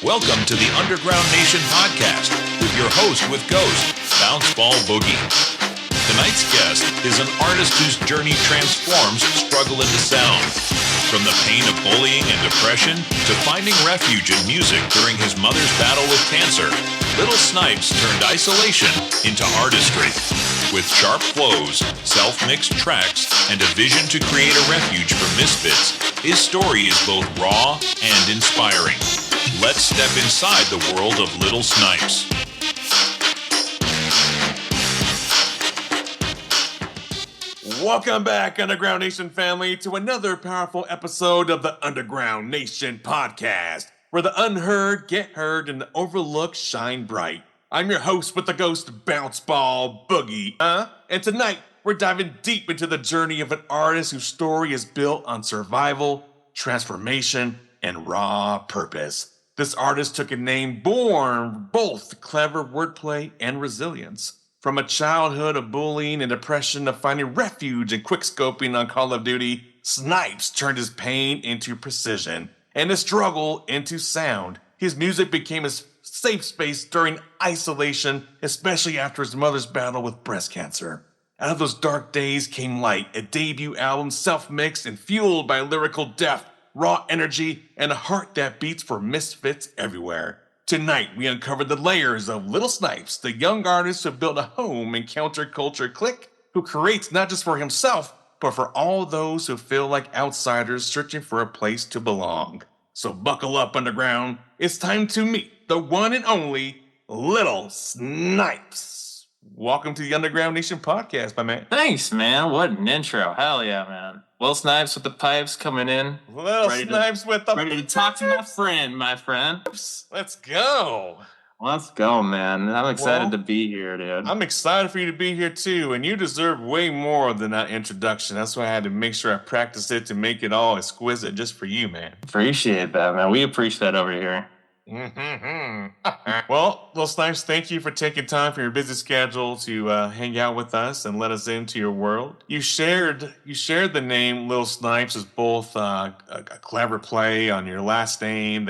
Welcome to the Underground Nation podcast with your host with Ghost, Bounceball Boogie. Tonight's guest is an artist whose journey transforms struggle into sound. From the pain of bullying and depression to finding refuge in music during his mother's battle with cancer, Lil Snipes turned isolation into artistry. With sharp flows, self-mixed tracks, and a vision to create a refuge for misfits, his story is both raw and inspiring. Let's step inside the world of Lil Snipes. Welcome back, Underground Nation family, to another powerful episode of the Underground Nation podcast, where the unheard get heard and the overlooked shine bright. I'm your host with the Ghost Bounceball Boogie, and tonight we're diving deep into the journey of an artist whose story is built on survival, transformation, and raw purpose. This artist took a name born both clever wordplay and resilience. From a childhood of bullying and depression to finding refuge and quickscoping on Call of Duty, Snipes turned his pain into precision and his struggle into sound. His music became his safe space during isolation, especially after his mother's battle with breast cancer. Out of those dark days came light, a debut album self-mixed and fueled by lyrical depth, raw energy, and a heart that beats for misfits everywhere. Tonight, we uncovered the layers of Lil Snipes, the young artist who built a home in Counter Culture Clique, who creates not just for himself, but for all those who feel like outsiders searching for a place to belong. So buckle up, Underground. It's time to meet the one and only Lil Snipes. Welcome to the Underground Nation podcast, my man. Thanks, man. What an intro. Hell yeah, man. Lil Snipes with the pipes coming in. Lil Snipes with the ready to talk to my friend, Let's go. Let's go, man. I'm excited to be here, dude. I'm excited for you to be here, too, and you deserve way more than that introduction. That's why I had to make sure I practiced it to make it all exquisite just for you, man. Appreciate that, man. We appreciate that over here. Well, Lil Snipes, thank you for taking time from your busy schedule to hang out with us and let us into your world. You shared the name Lil Snipes as both a clever play on your last name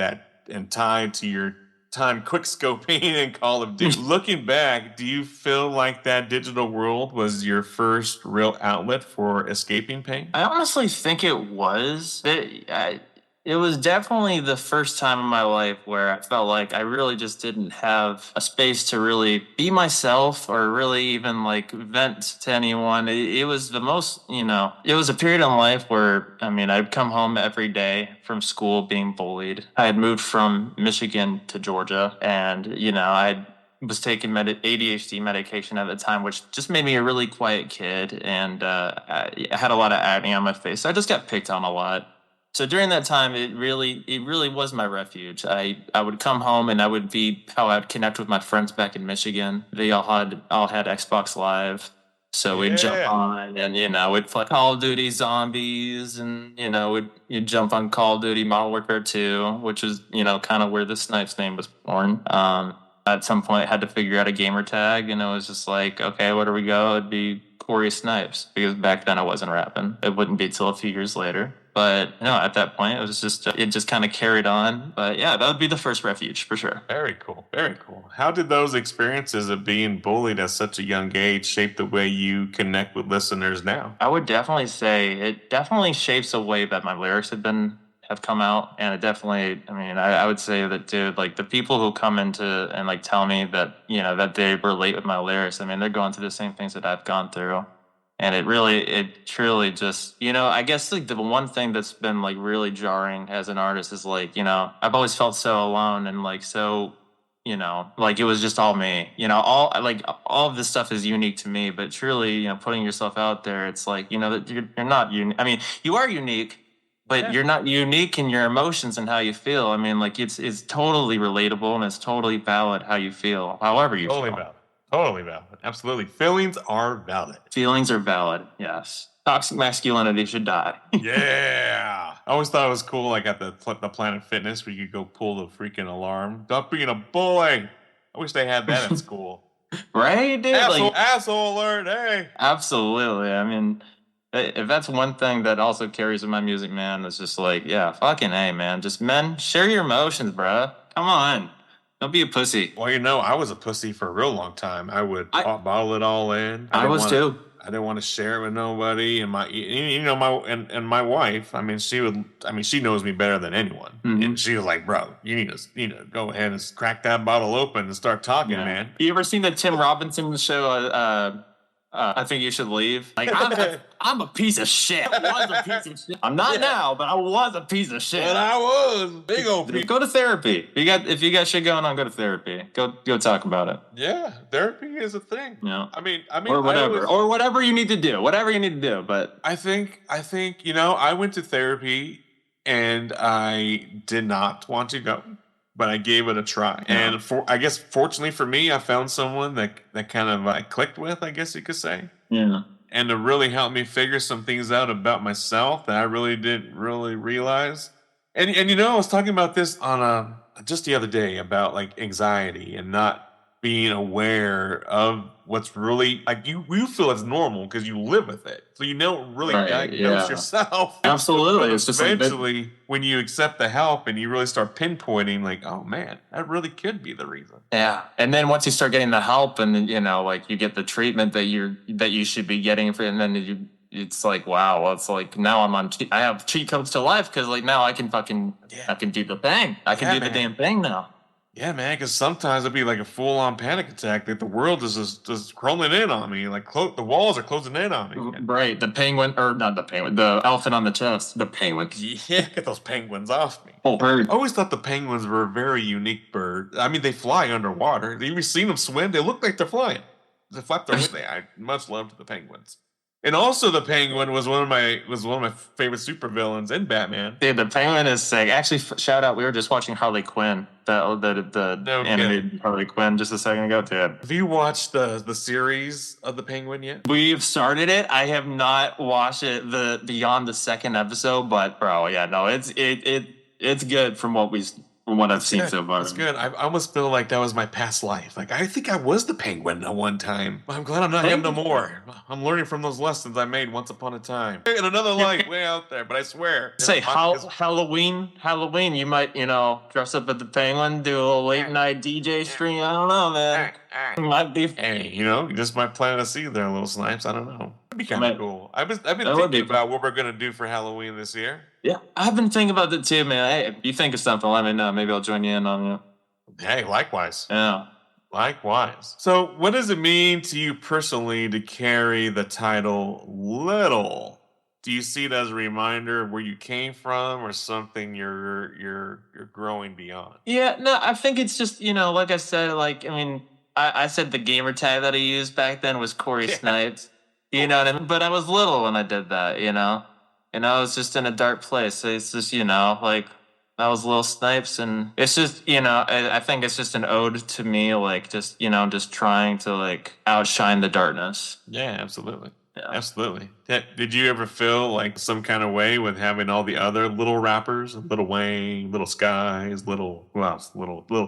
and tied to your time quickscoping in Call of Duty. Looking back, do you feel like that digital world was your first real outlet for escaping pain? I honestly think it was. It was definitely the first time in my life where I felt like I really just didn't have a space to really be myself or really even like vent to anyone. It was the most, it was a period in life where, I'd come home every day from school being bullied. I had moved from Michigan to Georgia and, I was taking ADHD medication at the time, which just made me a really quiet kid. And I had a lot of acne on my face. So I just got picked on a lot. So during that time, it really was my refuge. I would come home and I would be how I'd connect with my friends back in Michigan. They all had Xbox Live. So we'd jump on and, we'd play Call of Duty Zombies and, you'd jump on Call of Duty Modern Warfare 2, which is, kind of where the Snipes name was born. At some point, I had to figure out a gamer tag and it was just like, okay, where do we go? It'd be Corey Snipes because back then I wasn't rapping. It wouldn't be till a few years later. But no, at that point, it just kind of carried on. But yeah, that would be the first refuge for sure. Very cool. Very cool. How did those experiences of being bullied at such a young age shape the way you connect with listeners now? I would definitely say it definitely shapes the way that my lyrics have come out. And it definitely, I would say that, dude, like the people who come into and like tell me that, that they relate with my lyrics, they're going through the same things that I've gone through. And it truly just, I guess like the one thing that's been like really jarring as an artist is like, I've always felt so alone and like so, like it was just all me, all of this stuff is unique to me, but truly, putting yourself out there, it's like, that you're not unique. You are unique, but you're not unique in your emotions and how you feel. Like it's totally relatable and it's totally valid how you feel, however you feel. Totally valid. Absolutely. Feelings are valid. Feelings are valid, yes. Toxic masculinity should die. Yeah. I always thought it was cool, like at the Planet Fitness, where you could go pull the freaking alarm. Stop being a boy. I wish they had that in school. Right, dude? Asshole alert, hey. Absolutely. If that's one thing that also carries in my music, man, it's just like, yeah, fucking A, man. Just men, share your emotions, bro. Come on. Don't be a pussy. Well, I was a pussy for a real long time. I would bottle it all in. I was too. I didn't want to share it with nobody. And my wife. I mean, she knows me better than anyone. Mm-hmm. And she was like, "Bro, you need to go ahead and crack that bottle open and start talking, man." You ever seen the Tim Robinson show? I think you should leave. Like, I'm a piece of shit. I was a piece of shit. I'm not now, but I was a piece of shit. But I was big old piece. Go to therapy. If you got shit going on, go to therapy. Go talk about it. Yeah, therapy is a thing. Yeah. I mean, or whatever, or whatever you need to do. Whatever you need to do. But I think I went to therapy and I did not want to go, but I gave it a try. Yeah. And I guess fortunately for me, I found someone that kind of I clicked with, I guess you could say. Yeah. And to really help me figure some things out about myself that I really didn't really realize. And I was talking about this on just the other day about like anxiety and not being aware of what's really like you feel it's normal because you live with it, so you don't really diagnose yourself. Absolutely, it's just eventually when you accept the help and you really start pinpointing, like, oh man, that really could be the reason. Yeah, and then once you start getting the help, and then like you get the treatment that you should be getting for, and then it's like, wow, well, it's like now I have cheat codes to life because like now I can I can do the thing, I can do the damn thing now. Yeah, man, because sometimes it'd be like a full-on panic attack that the world is just crumbling in on me. Like, the walls are closing in on me. Right, the elephant on the chest. The penguin. Yeah, get those penguins off me. Oh, bird. I always thought the penguins were a very unique bird. I mean, they fly underwater. Have you ever seen them swim? They look like they're flying. They flap their wings. I much loved the penguins. And also, the Penguin was one of my favorite supervillains in Batman. Dude, the Penguin is sick. Actually, shout out, we were just watching Harley Quinn, the animated Harley Quinn just a second ago, dude. Have you watched the series of the Penguin yet? We've started it. I have not watched it beyond the second episode, but bro, yeah, no, it's good from what I've seen so far. It's good. I almost feel like that was my past life. Like, I think I was the Penguin at one time. I'm glad I'm not him no more. I'm learning from those lessons I made once upon a time. In another life, way out there, but I swear. Say, Halloween, you might, dress up as the Penguin, do a little late night DJ stream. I don't know, man. Might be. Hey, just might plant a seed there, Little Snipes. I don't know. That'd be kind of cool. I've been thinking about what we're going to do for Halloween this year. Yeah, I've been thinking about that too, man. Hey, if you think of something, let me know. Maybe I'll join you in on it. Hey, likewise. Yeah. Likewise. So, what does it mean to you personally to carry the title Little? Do you see it as a reminder of where you came from or something you're growing beyond? Yeah, no, I think it's just, like I said, I said the gamer tag that I used back then was Corey Snipes. You know what I mean? But I was little when I did that, And I was just in a dark place. So it's just, I was Lil Snipes, and it's just, I think it's just an ode to me, just trying to outshine the darkness. Yeah, absolutely. Yeah. Absolutely. Did you ever feel like some kind of way with having all the other little rappers, Lil Wayne, Little Skies, Little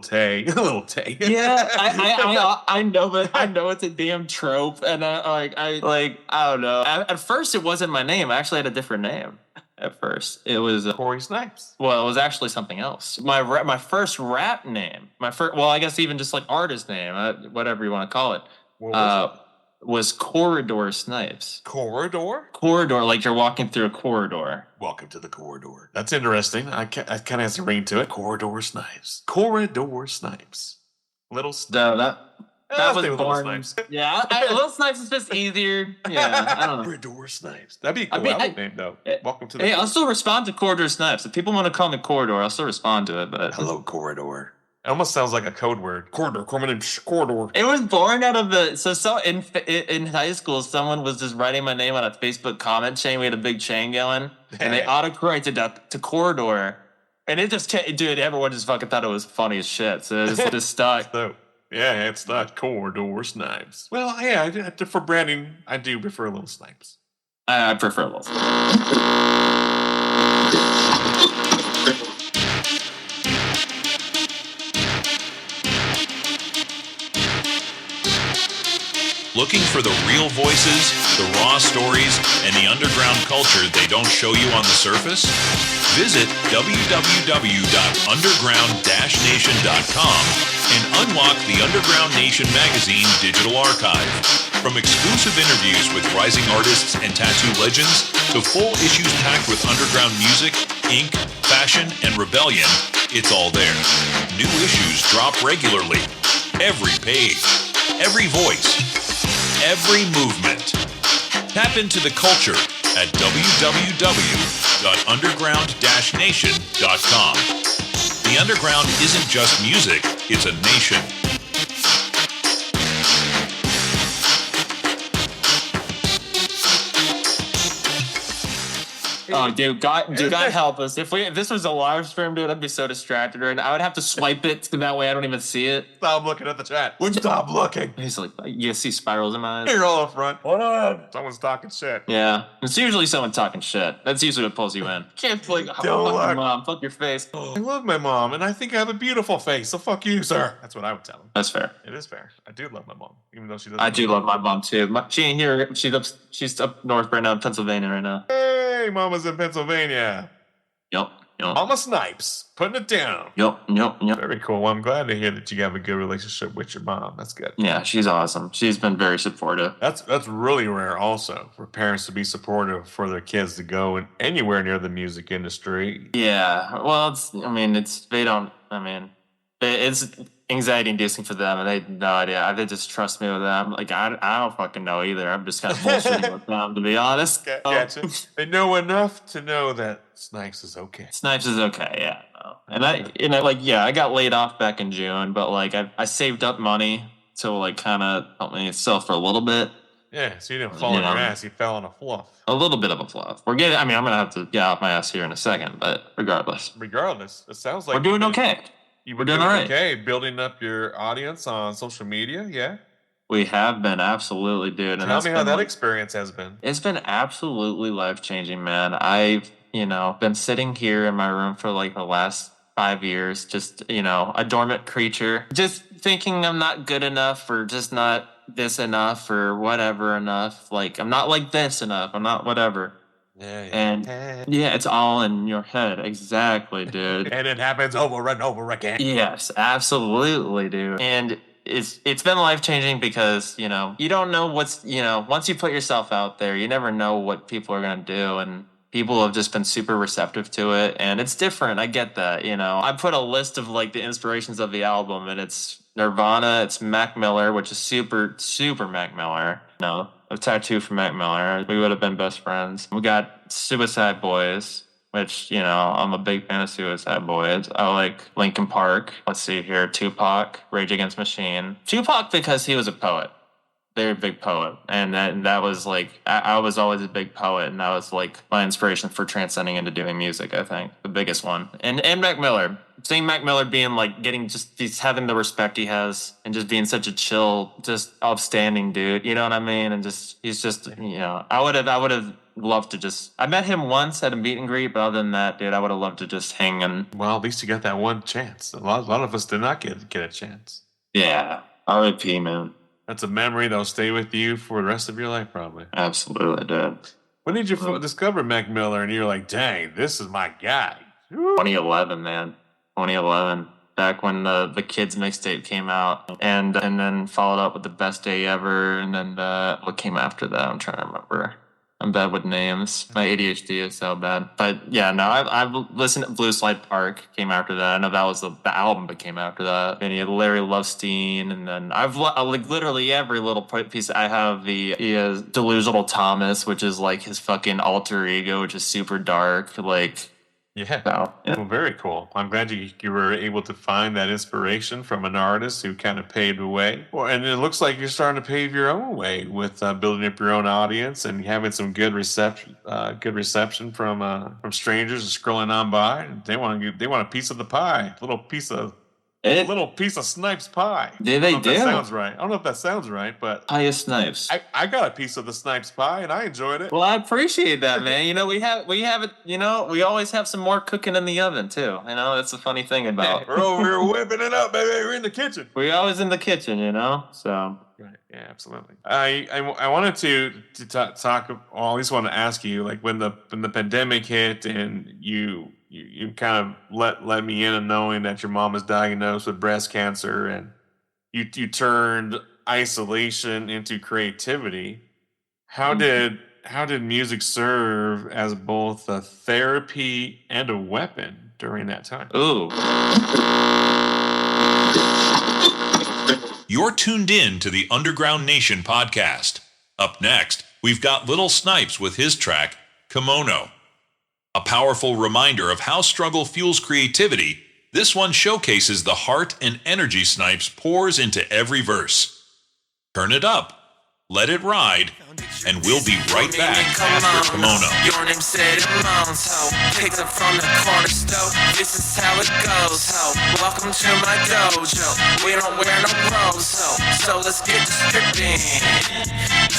Tay, Little Tay? Yeah, I know, but I know it's a damn trope, and I don't know. At first, it wasn't my name. I actually had a different name. At first, it was Corey Snipes. Well, it was actually something else. My first rap name, I guess even just artist name, whatever you want to call it. What was it? Was Corridor Snipes. Corridor? Corridor, like you're walking through a corridor. Welcome to the corridor. That's interesting. I kind of has a ring to it. Corridor Snipes. Corridor Snipes. Little Snipes. No, that was born. Snipes. Yeah, Little Snipes is just easier. Yeah, I don't know. Corridor Snipes. That'd be a cool album name, though. Welcome to the I'll still respond to Corridor Snipes. If people want to call me Corridor, I'll still respond to it. But hello, Corridor. It almost sounds like a code word. Corridor. Corridor. It was born out of in high school, someone was just writing my name on a Facebook comment chain. We had a big chain going, and they autocorrected that to Corridor. And it just, dude, everyone just fucking thought it was funny as shit. So it just stuck. So, yeah, it's not Corridor Snipes. Well, yeah, for branding, I do prefer Little Snipes. I prefer Little Snipes. Looking for the real voices, the raw stories, and the underground culture they don't show you on the surface? Visit www.underground-nation.com and unlock the Underground Nation magazine digital archive. From exclusive interviews with rising artists and tattoo legends to full issues packed with underground music, ink, fashion, and rebellion, it's all there. New issues drop regularly. Every page, every voice, every movement. Tap into the culture at www.underground-nation.com. The underground isn't just music, it's a nation. Oh, dude, God help us. If this was a live stream, dude, I'd be so distracted, and I would have to swipe it so that way I don't even see it. Stop looking at the chat. Stop looking. He's like, you see spirals in my eyes. You're all up front. Hold on. Someone's talking shit. Yeah, it's usually someone talking shit. That's usually what pulls you in. Can't play. Fuck Don't your look. mom. Fuck your face. I love my mom, and I think I have a beautiful face, so fuck you, sir. That's what I would tell him. That's fair. It is fair. I do love my mom, even though she doesn't. I do love my mom too. She ain't here. She's up north right now, in Pennsylvania right now. Hey, mama's in Pennsylvania. Yep. Mama Snipes, putting it down. Yep. Very cool. Well, I'm glad to hear that you have a good relationship with your mom. That's good. Yeah, she's awesome. She's been very supportive. That's really rare also, for parents to be supportive for their kids to go anywhere near the music industry. Yeah. Well, it's anxiety inducing for them, and they have no idea. They just trust me with them. Like, I don't fucking know either. I'm just kind of bullshitting with them, to be honest. Gotcha. They know enough to know that Snipes is okay. Snipes is okay, yeah. And I got laid off back in June, but like I saved up money to like kind of help myself for a little bit. Yeah, so you didn't fall on your ass. You fell on a fluff. A little bit of a fluff. I'm going to have to get off my ass here in a second, but regardless, it sounds like we're doing okay. We're doing all right. Okay, building up your audience on social media, yeah? We have been, absolutely, dude. Tell me how that experience has been. It's been absolutely life-changing, man. I've, been sitting here in my room for like the last 5 years, just, a dormant creature. Just thinking I'm not good enough or just not this enough or whatever enough. Like, I'm not like this enough. I'm not whatever. And it's all in your head. Exactly, dude. And it happens over and over again. Yes, absolutely, dude. And it's been life-changing because, you don't know what's, once you put yourself out there, you never know what people are going to do. And people have just been super receptive to it. And it's different. I get that, I put a list of like the inspirations of the album, and it's Nirvana, it's Mac Miller, which is super, super Mac Miller. A tattoo from Mac Miller. We would have been best friends. We got Suicide Boys, which, I'm a big fan of Suicide Boys. I like Linkin Park. Let's see here. Tupac, Rage Against the Machine. Tupac because he was a poet. Very big poet. And that was like, I was always a big poet, and that was like my inspiration for transcending into doing music, I think. The biggest one. And Mac Miller. Seeing Mac Miller being like he's having the respect he has and just being such a chill, just upstanding dude. You know what I mean? And he's just, I would have loved to I met him once at a meet and greet, but other than that, dude, I would have loved to just hang and. Well, at least you got that one chance. A lot of us did not get a chance. Yeah. R.I.P., man. That's a memory that'll stay with you for the rest of your life, probably. Absolutely, dude. When did you discover Mac Miller and you're like, dang, this is my guy? 2011, man. 2011. Back when the Kids mixtape came out, and then followed up with The Best Day Ever, and then what came after that? I'm trying to remember. I'm bad with names. My ADHD is so bad. But yeah, no, I've listened to Blue Slide Park came after that. I know that was the album that came after that. And you had Larry Lovestein, and then I've like literally every little piece. I have he has Delusional Thomas, which is like his fucking alter ego, which is super dark. Like. Yeah. So, yeah. Well, very cool. I'm glad you were able to find that inspiration from an artist who kind of paved the way. Well, and it looks like you're starting to pave your own way with building up your own audience and having some good reception from strangers scrolling on by. They want a piece of the pie, a little piece of. a little piece of Snipes pie. Yeah, they do. That sounds right. I don't know if that sounds right, but Pie of Snipes. I got a piece of the Snipes pie and I enjoyed it. Well, I appreciate that, man. You know, we have it. You know, we always have some more cooking in the oven too. You know, that's the funny thing about. We're over here whipping it up, baby. We're in the kitchen. We're always in the kitchen, you know. So. Right. Yeah, absolutely. I wanted to talk. Well, at least want to ask you, like when the pandemic hit and you kind of let me in on knowing that your mom was diagnosed with breast cancer and you turned isolation into creativity. How did music serve as both a therapy and a weapon during that time? Ooh. You're tuned in to the Underground Nation podcast. Up next, we've got Lil Snipes with his track, Kimono. A powerful reminder of how struggle fuels creativity, this one showcases the heart and energy Snipes pours into every verse. Turn it up, let it ride, and we'll be right back after Kimono. Your name said it moans, ho. Picked up from the corner store. This is how it goes, ho. Welcome to my dojo. We don't wear no robes, ho. So let's get to stripping.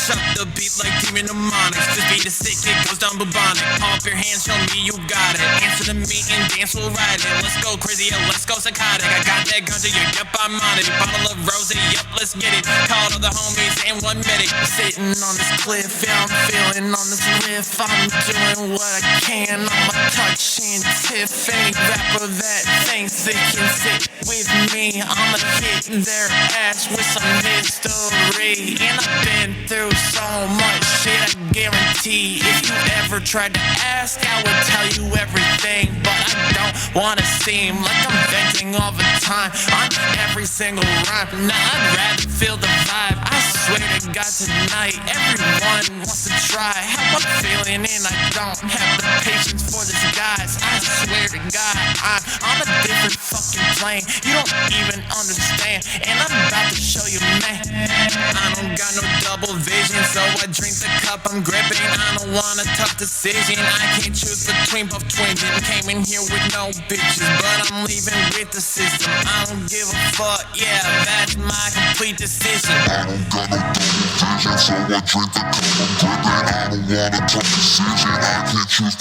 Chop the beat like demon demonics. Just beat the sick, it goes down bubonic. Palm up your hands, show me you got it. Answer to me and dance, we'll ride it. Let's go crazy, yeah, let's go psychotic. I got that ganja, yeah, yep, I'm on it. Bottle of rose, yep, let's get it. Called all the homies and one medic. Sitting on this cliff, yeah, I'm feeling on this riff. I'm doing what I can, I'm a touching tiff. Any rapper that thinks they can sit with me, I'ma hit their ass with some history. And I've been through so much shit, I guarantee if you ever tried to ask, I would tell you everything. But I don't wanna seem like I'm venting all the time on every single rhyme. Nah, I'd rather feel the vibe. I swear to God tonight, everyone wants to try how I'm feeling and I don't have the patience for this, guys. I swear to God, I'm on a different fucking plane. You don't even understand, and I'm about to show you, man. I don't got no double vision, so I drink the cup I'm gripping. I don't want a tough decision. I can't choose between both twins. And came in here with no bitches, but I'm leaving with the system. I don't give a fuck, yeah, that's my complete decision. I don't got no double vision, so I drink the cup I'm gripping. I don't want a tough decision. I can't choose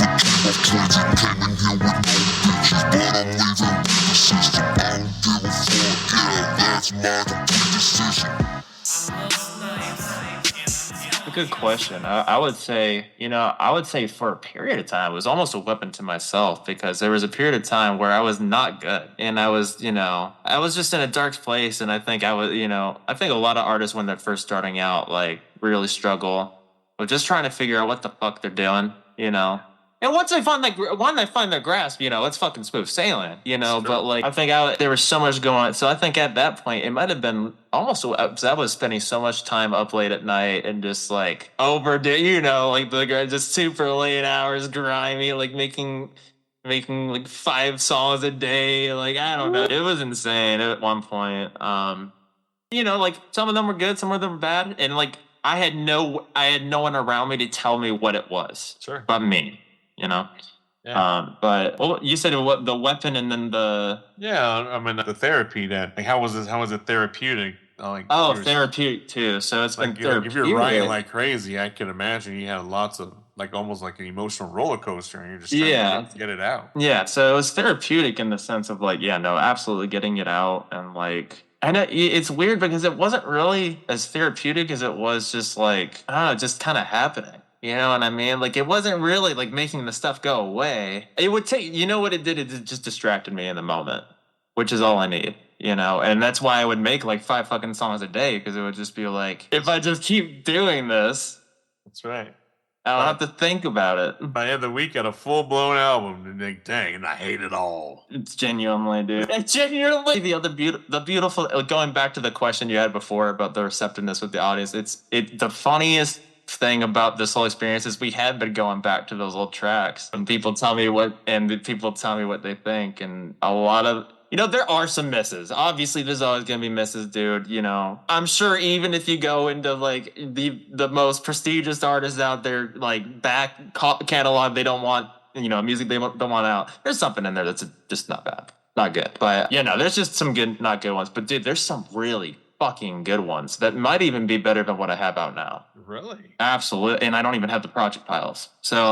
between both twins. And came in here with no bitches, but I'm leaving with the system. I don't give a fuck, yeah, that's my complete decision. Good question. I would say, for a period of time, it was almost a weapon to myself because there was a period of time where I was not good and I was just in a dark place. And I think I think a lot of artists when they're first starting out, like really struggle with just trying to figure out what the fuck they're doing, And once they find their grasp, it's fucking smooth sailing, But like, I think there was so much going on. So I think at that point, it might have been almost because I was spending so much time up late at night and just like just super late hours, grimy, like making like 5 songs a day. Like, I don't know. It was insane at one point. Like some of them were good, some of them were bad. And like, I had no one around me to tell me what it was. Sure. But me. Yeah. But you said the weapon and then the the therapy that how was it therapeutic? Therapeutic too. So it's like, been therapeutic. If you're writing like crazy, I can imagine you had lots of like almost like an emotional roller coaster, and you're just trying to get it out. Yeah, so it was therapeutic in the sense of like, absolutely getting it out, and like, I know it's weird because it wasn't really as therapeutic as it was just like, I don't know, just kind of happening. You know what I mean? Like, it wasn't really like making the stuff go away. It would take, what it did? It just distracted me in the moment, which is all I need, And that's why I would make like 5 fucking songs a day, because it would just be like, if I just keep doing this, that's right, I don't have to think about it. By the end of the week, I had a full-blown album, and like, dang, and I hate it all. It's genuinely, dude. It's genuinely the beautiful. Going back to the question you had before about the receptiveness with the audience, it's the funniest thing about this whole experience is we had been going back to those old tracks, and people tell me what they think, and a lot of there are some misses. Obviously, there's always gonna be misses, dude. I'm sure even if you go into like the most prestigious artists out there, like back catalog, they don't want music they don't want out. There's something in there that's just not bad. not good. But there's just some good, not good ones. But dude, there's some really fucking good ones that might even be better than what I have out now. Really? Absolutely. And I don't even have the project files. So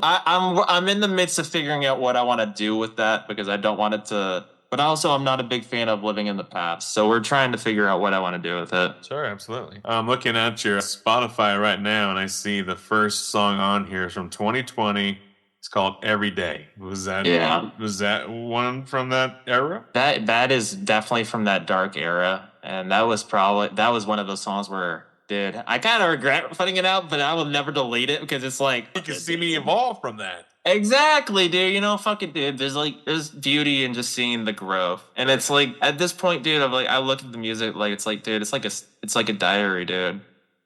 I'm in the midst of figuring out what I want to do with that, because I don't want it to, but also I'm not a big fan of living in the past. So we're trying to figure out what I want to do with it. Sure, absolutely. I'm looking at your Spotify right now, and I see the first song on here is from 2020. It's called Every Day. Was that one from that era? That is definitely from that dark era. And that was one of those songs where, dude, I kind of regret putting it out, but I will never delete it, because it's like, you can see me evolve from that. Exactly, dude. Fuck it, dude. There's beauty in just seeing the growth. And it's like, at this point, dude, I look at the music, like, it's like, dude, it's like a diary, dude.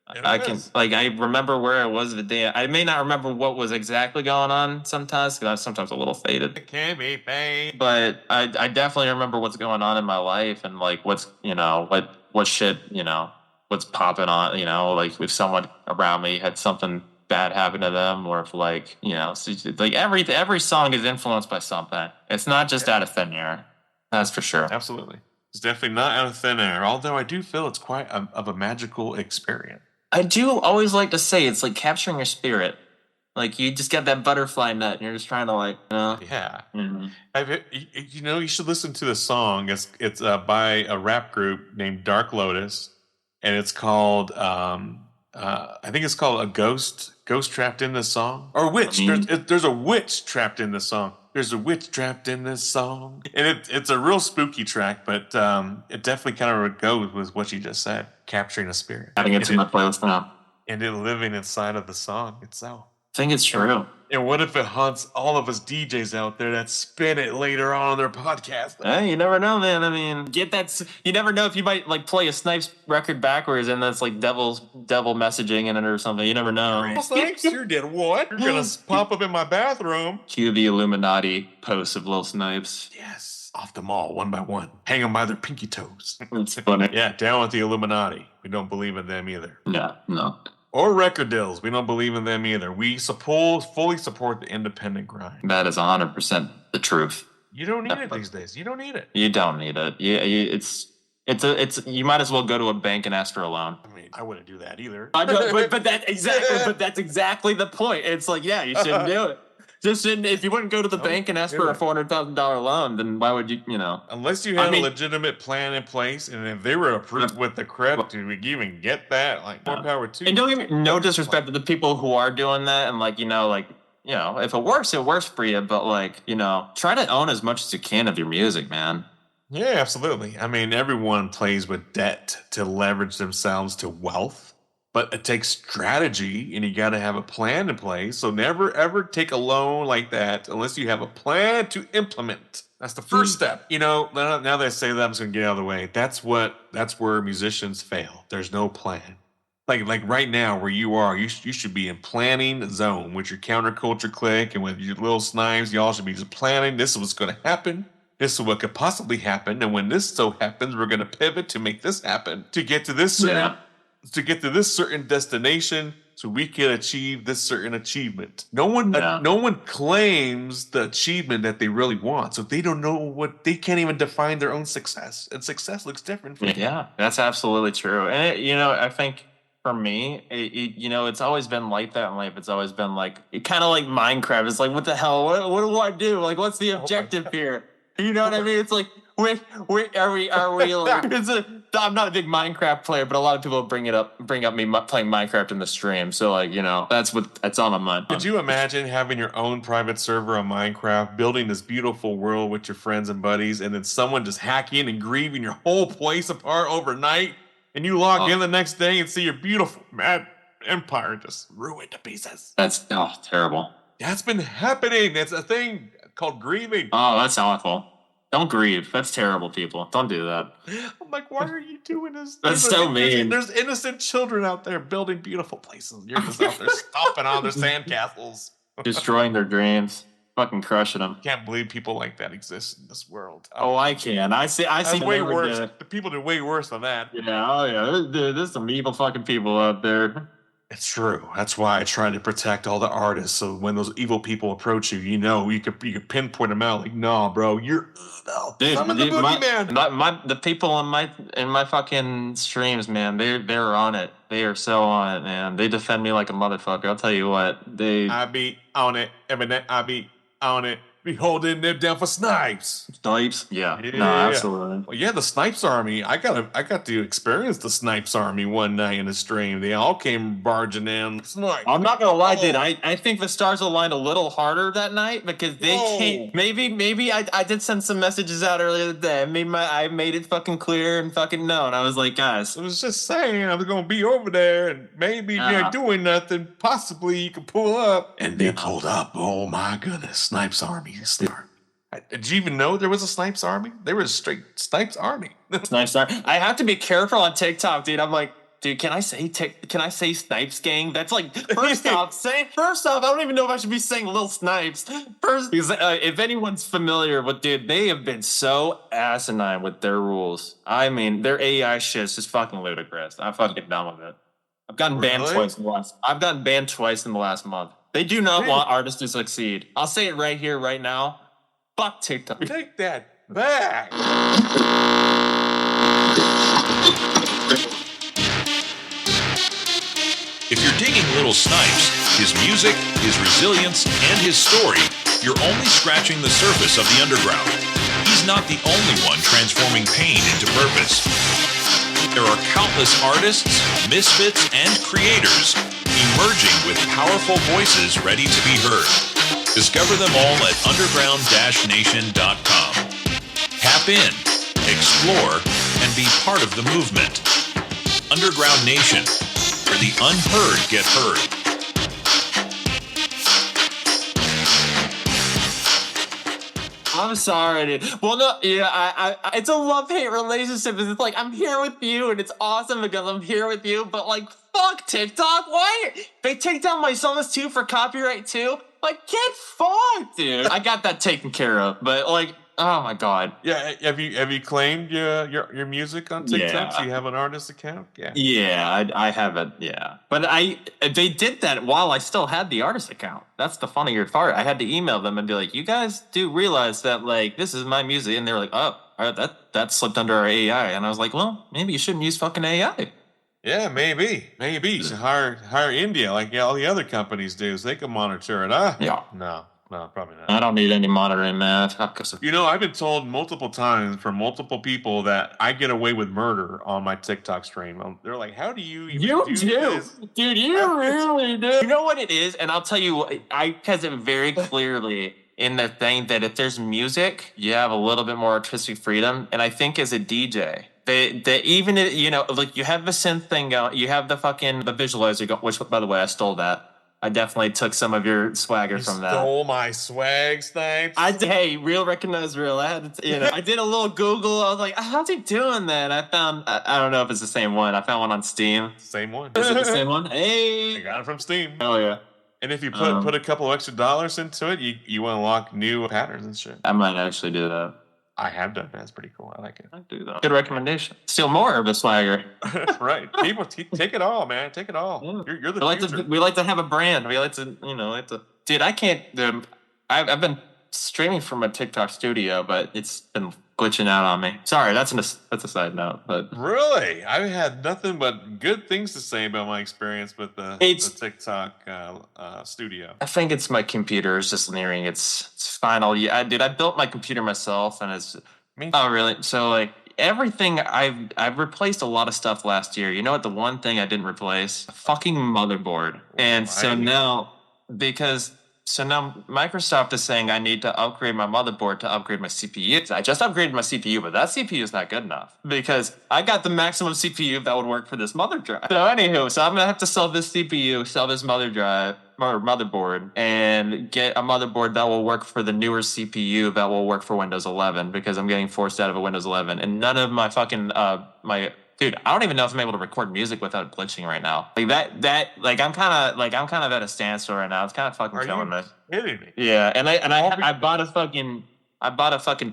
I remember where I was the day. I may not remember what was exactly going on sometimes, because I'm sometimes a little faded. It can be faded. But I definitely remember what's going on in my life, and like what's, what shit, what's popping on, like if someone around me had something bad happen to them, or if like every song is influenced by something. It's not just out of thin air. That's for sure. Absolutely. It's definitely not out of thin air, although I do feel it's quite of a magical experience. I do always like to say it's like capturing your spirit. Like you just get that butterfly nut and you're just trying to Yeah. Mm-hmm. You should listen to the song. It's by a rap group named Dark Lotus, and it's called I think it's called a ghost trapped in this song, or witch. There's a witch trapped in this song. There's a witch trapped in this song, and it's a real spooky track, but it definitely kind of goes with what you just said, capturing a spirit. Adding it to my playlist now, and it living inside of the song itself. I think it's true. And what if it haunts all of us DJs out there that spin it later on their podcast? Hey, you never know, man. I mean, you never know if you might like play a Snipes record backwards and that's like devil messaging in it or something. You never know. Snipes, you did what? You're gonna pop up in my bathroom. Cue the Illuminati posts of Lil Snipes. Yes, off the mall, one by one. Hang them by their pinky toes. It's funny. Yeah, down with the Illuminati. We don't believe in them either. No. Or record deals. We don't believe in them either. We fully support the independent grind. That is 100% the truth. You don't need it these days. You don't need it. You don't need it. You might as well go to a bank and ask for a loan. I mean, I wouldn't do that either. I know, but that's exactly the point. It's like, yeah, you shouldn't do it. If you wouldn't go to the bank and ask for a $400,000 loan, then why would you, Unless you had a legitimate plan in place, and if they were approved with the credit, did we even get that? Like, more power to you. And don't give me no disrespect to the people who are doing that, and if it works for you, but try to own as much as you can of your music, man. Yeah, absolutely. I mean, everyone plays with debt to leverage themselves to wealth. But it takes strategy, and you got to have a plan in place. So never, ever take a loan like that unless you have a plan to implement. That's the first step. Now that I say that, I'm just going to get out of the way. That's where musicians fail. There's no plan. Like right now where you are, you should be in planning zone with your Counter Culture Clique and with your Lil Snipes. Y'all should be just planning. This is what's going to happen. This is what could possibly happen. And when this so happens, we're going to pivot to make this happen, to get to this certain destination, so we can achieve this certain achievement. No one claims the achievement that they really want, so they don't know they can't even define their own success, and success looks different. Yeah, that's absolutely true. And I think for me, it's always been like that in life. It's always been like kind of like Minecraft. It's like, what the hell? What do I do? Like, what's the objective here? You know what I mean? It's like, where are we like, I'm not a big Minecraft player, but a lot of people bring up me playing Minecraft in the stream. So that's on my mind. Could you imagine having your own private server on Minecraft, building this beautiful world with your friends and buddies, and then someone just hacking and grieving your whole place apart overnight, and you log in the next day and see your beautiful mad empire just ruined to pieces? That's terrible. That's been happening. That's a thing called grieving. Oh, that's awful. Don't grieve. That's terrible, people. Don't do that. I'm like, why are you doing this? That's so mean. There's innocent children out there building beautiful places. You're just out there stomping on their sandcastles. Destroying their dreams. Fucking crushing them. Can't believe people like that exist in this world. Oh, I can. I see way worse. The people do way worse than that. Yeah, there's some evil fucking people out there. It's true. That's why I try to protect all the artists. So when those evil people approach you, you can pinpoint them out. Like, no, bro, you're Dude, summon the boogeyman. the people in my fucking streams, man, they're on it. They are so on it, man. They defend me like a motherfucker. I'll tell you what, I be on it, Eminem. I be on it. Be holding them down for Snipes. Snipes, yeah, no, absolutely. Well, yeah, the Snipes Army. I got to experience the Snipes Army one night in a stream. They all came barging in. Snipes. I'm not gonna lie, dude. I think the stars aligned a little harder that night because they came. Maybe I did send some messages out earlier today. I made it fucking clear and fucking known. I was like, guys, I was just saying I was gonna be over there, and maybe you're doing nothing. Possibly you could pull up. And they pulled up. Oh my goodness, Snipes Army. Did you even know there was a Snipes Army? There was a straight Snipes Army. Snipes Army. I have to be careful on TikTok, dude. I'm like, dude, can I say Snipes Gang? That's like first off, I don't even know if I should be saying Lil Snipes. First, because if anyone's familiar with, dude, they have been so asinine with their rules. I mean, their AI shit is just fucking ludicrous. I'm fucking done with it. I've gotten banned twice in the last month. They do not want artists to succeed. I'll say it right here, right now. Fuck TikTok. Take that back. If you're digging Lil Snipes, his music, his resilience, and his story, you're only scratching the surface of the underground. He's not the only one transforming pain into purpose. There are countless artists, misfits, and creators emerging with powerful voices ready to be heard. Discover them all at underground-nation.com. Tap in, explore, and be part of the movement. Underground Nation, where the unheard get heard. I'm sorry, dude. Well, no, yeah, I it's a love-hate relationship. It's like, I'm here with you, and it's awesome because I'm here with you, but, like, fuck TikTok. Why? They take down my songs, too, for copyright, too? Like, get fucked, dude. I got that taken care of, but, like, oh, my God. Yeah, have you claimed your music on TikTok? Yeah. So you have an artist account? Yeah. Yeah, I have it, yeah. But they did that while I still had the artist account. That's the funnier part. I had to email them and be like, you guys do realize that, like, this is my music. And they were like, oh, that slipped under our AI. And I was like, well, maybe you shouldn't use fucking AI. Yeah, maybe. You should hire India like all the other companies do, so they can monitor it, huh? Yeah. No, probably not. I don't need any monitoring, man. You know, I've been told multiple times from multiple people that I get away with murder on my TikTok stream. They're like, how do you even do this? Dude, you really do. You know what it is? And I'll tell you, I has it very clearly in the thing that if there's music, you have a little bit more artistic freedom. And I think as a DJ, they even, you know, like you have the synth thing going, you have the visualizer going, which, by the way, I stole that. I definitely took some of your swagger from that. Stole my swag, Snipes. Hey, real recognize real. I had to, I did a little Google. I was like, how's he doing that? I found, I don't know if it's the same one. I found one on Steam. Same one. Is it the same one? Hey. I got it from Steam. Oh, yeah. And if you put a couple extra dollars into it, you unlock new patterns and shit. I might actually do that. I have done that. It's pretty cool. I like it. I do that. Good recommendation. Steal more of the swagger. Right. People, take it all, man. Take it all. Yeah. You're the future. We like to have a brand. We like to, dude, I can't, I've been streaming from a TikTok studio, but it's been glitching out on me. Sorry, that's a side note. But really, I've had nothing but good things to say about my experience with the TikTok studio. I think it's my computer is just nearing its final. Yeah, dude, I built my computer myself, and it's. Oh, really? So like everything, I've replaced a lot of stuff last year. You know what? The one thing I didn't replace, a fucking motherboard, and so now So now Microsoft is saying I need to upgrade my motherboard to upgrade my CPU. I just upgraded my CPU, but that CPU is not good enough because I got the maximum CPU that would work for this mother drive. So anywho, I'm going to have to sell this CPU, sell this motherboard, and get a motherboard that will work for the newer CPU that will work for Windows 11 because I'm getting forced out of a Windows 11. And none of my fucking, dude, I don't even know if I'm able to record music without glitching right now. Like I'm kind of at a standstill right now. It's kind of fucking killing me. Kidding me? Yeah, and I bought a fucking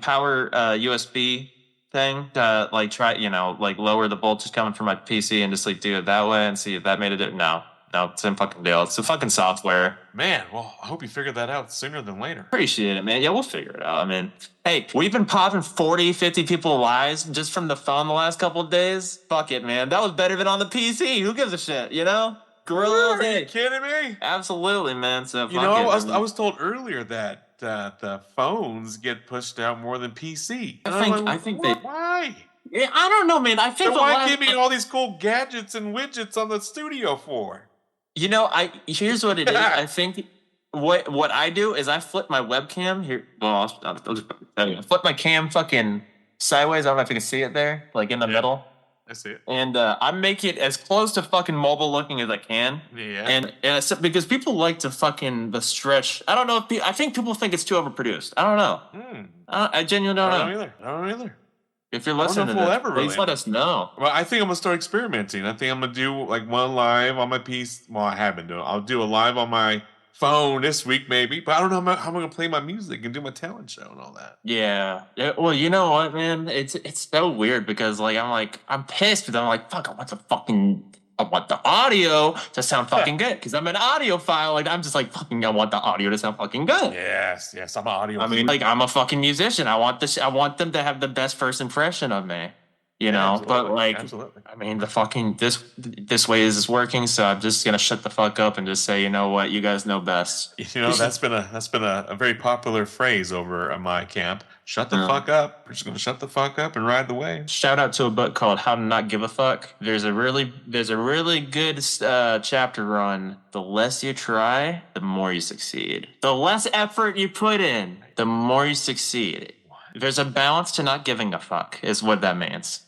power USB thing to like try, like lower the voltage coming from my PC and just like do it that way and see if that made it. No, No, same fucking deal. It's a fucking software. Man, well, I hope you figured that out sooner than later. Appreciate it, man. Yeah, we'll figure it out. I mean, hey, we've been popping 40, 50 people lives just from the phone the last couple of days. Fuck it, man. That was better than on the PC. Who gives a shit, you know? Gorilla. Are you kidding me? Absolutely, man. So You know, I was told earlier that the phones get pushed out more than PC. I think they. Why? Yeah, I don't know, man. I think So why give me all these cool gadgets and widgets on the studio for? You know, here's what it is. I think what I do is I flip my webcam here. Well, I'll just tell you. I flip my cam fucking sideways. I don't know if you can see it there, like in the middle. I see it. And I make it as close to fucking mobile looking as I can. Yeah. And it's, because people like to fucking the stretch. I don't know if I think people think it's too overproduced. I don't know. I genuinely don't know. I don't either. If you're listening to this, please let us know. Well, I think I'm gonna start experimenting. I think I'm gonna do like one live on my piece. Well, I have been doing. I'll do a live on my phone this week, maybe. But I don't know how I'm gonna play my music and do my talent show and all that. Yeah. Well, you know what, man? It's so weird because I'm pissed, but I'm like, fuck, I want the audio to sound fucking good because I'm an audiophile. Like I'm just like fucking. I want the audio to sound fucking good. Yes, I'm an audio. I mean, like I'm a fucking musician. I want them to have the best first impression of me. You know, absolutely. but like, Absolutely. I mean, the fucking this way is working. So I'm just gonna shut the fuck up and just say, you know what, you guys know best. You know, that's been a very popular phrase over at my camp. Shut the fuck up. We're just gonna shut the fuck up and ride the wave. Shout out to a book called How to Not Give a Fuck. There's a really good chapter on the less you try, the more you succeed. The less effort you put in, the more you succeed. There's a balance to not giving a fuck, is what that means.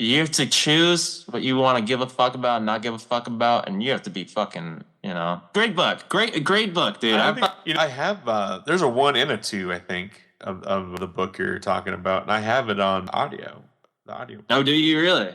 You have to choose what you want to give a fuck about and not give a fuck about, and you have to be fucking, you know. Great book. Great book, dude. I have, there's a 1 and a 2, I think, of the book you're talking about, and I have it on audio. The audio. Oh, do you really?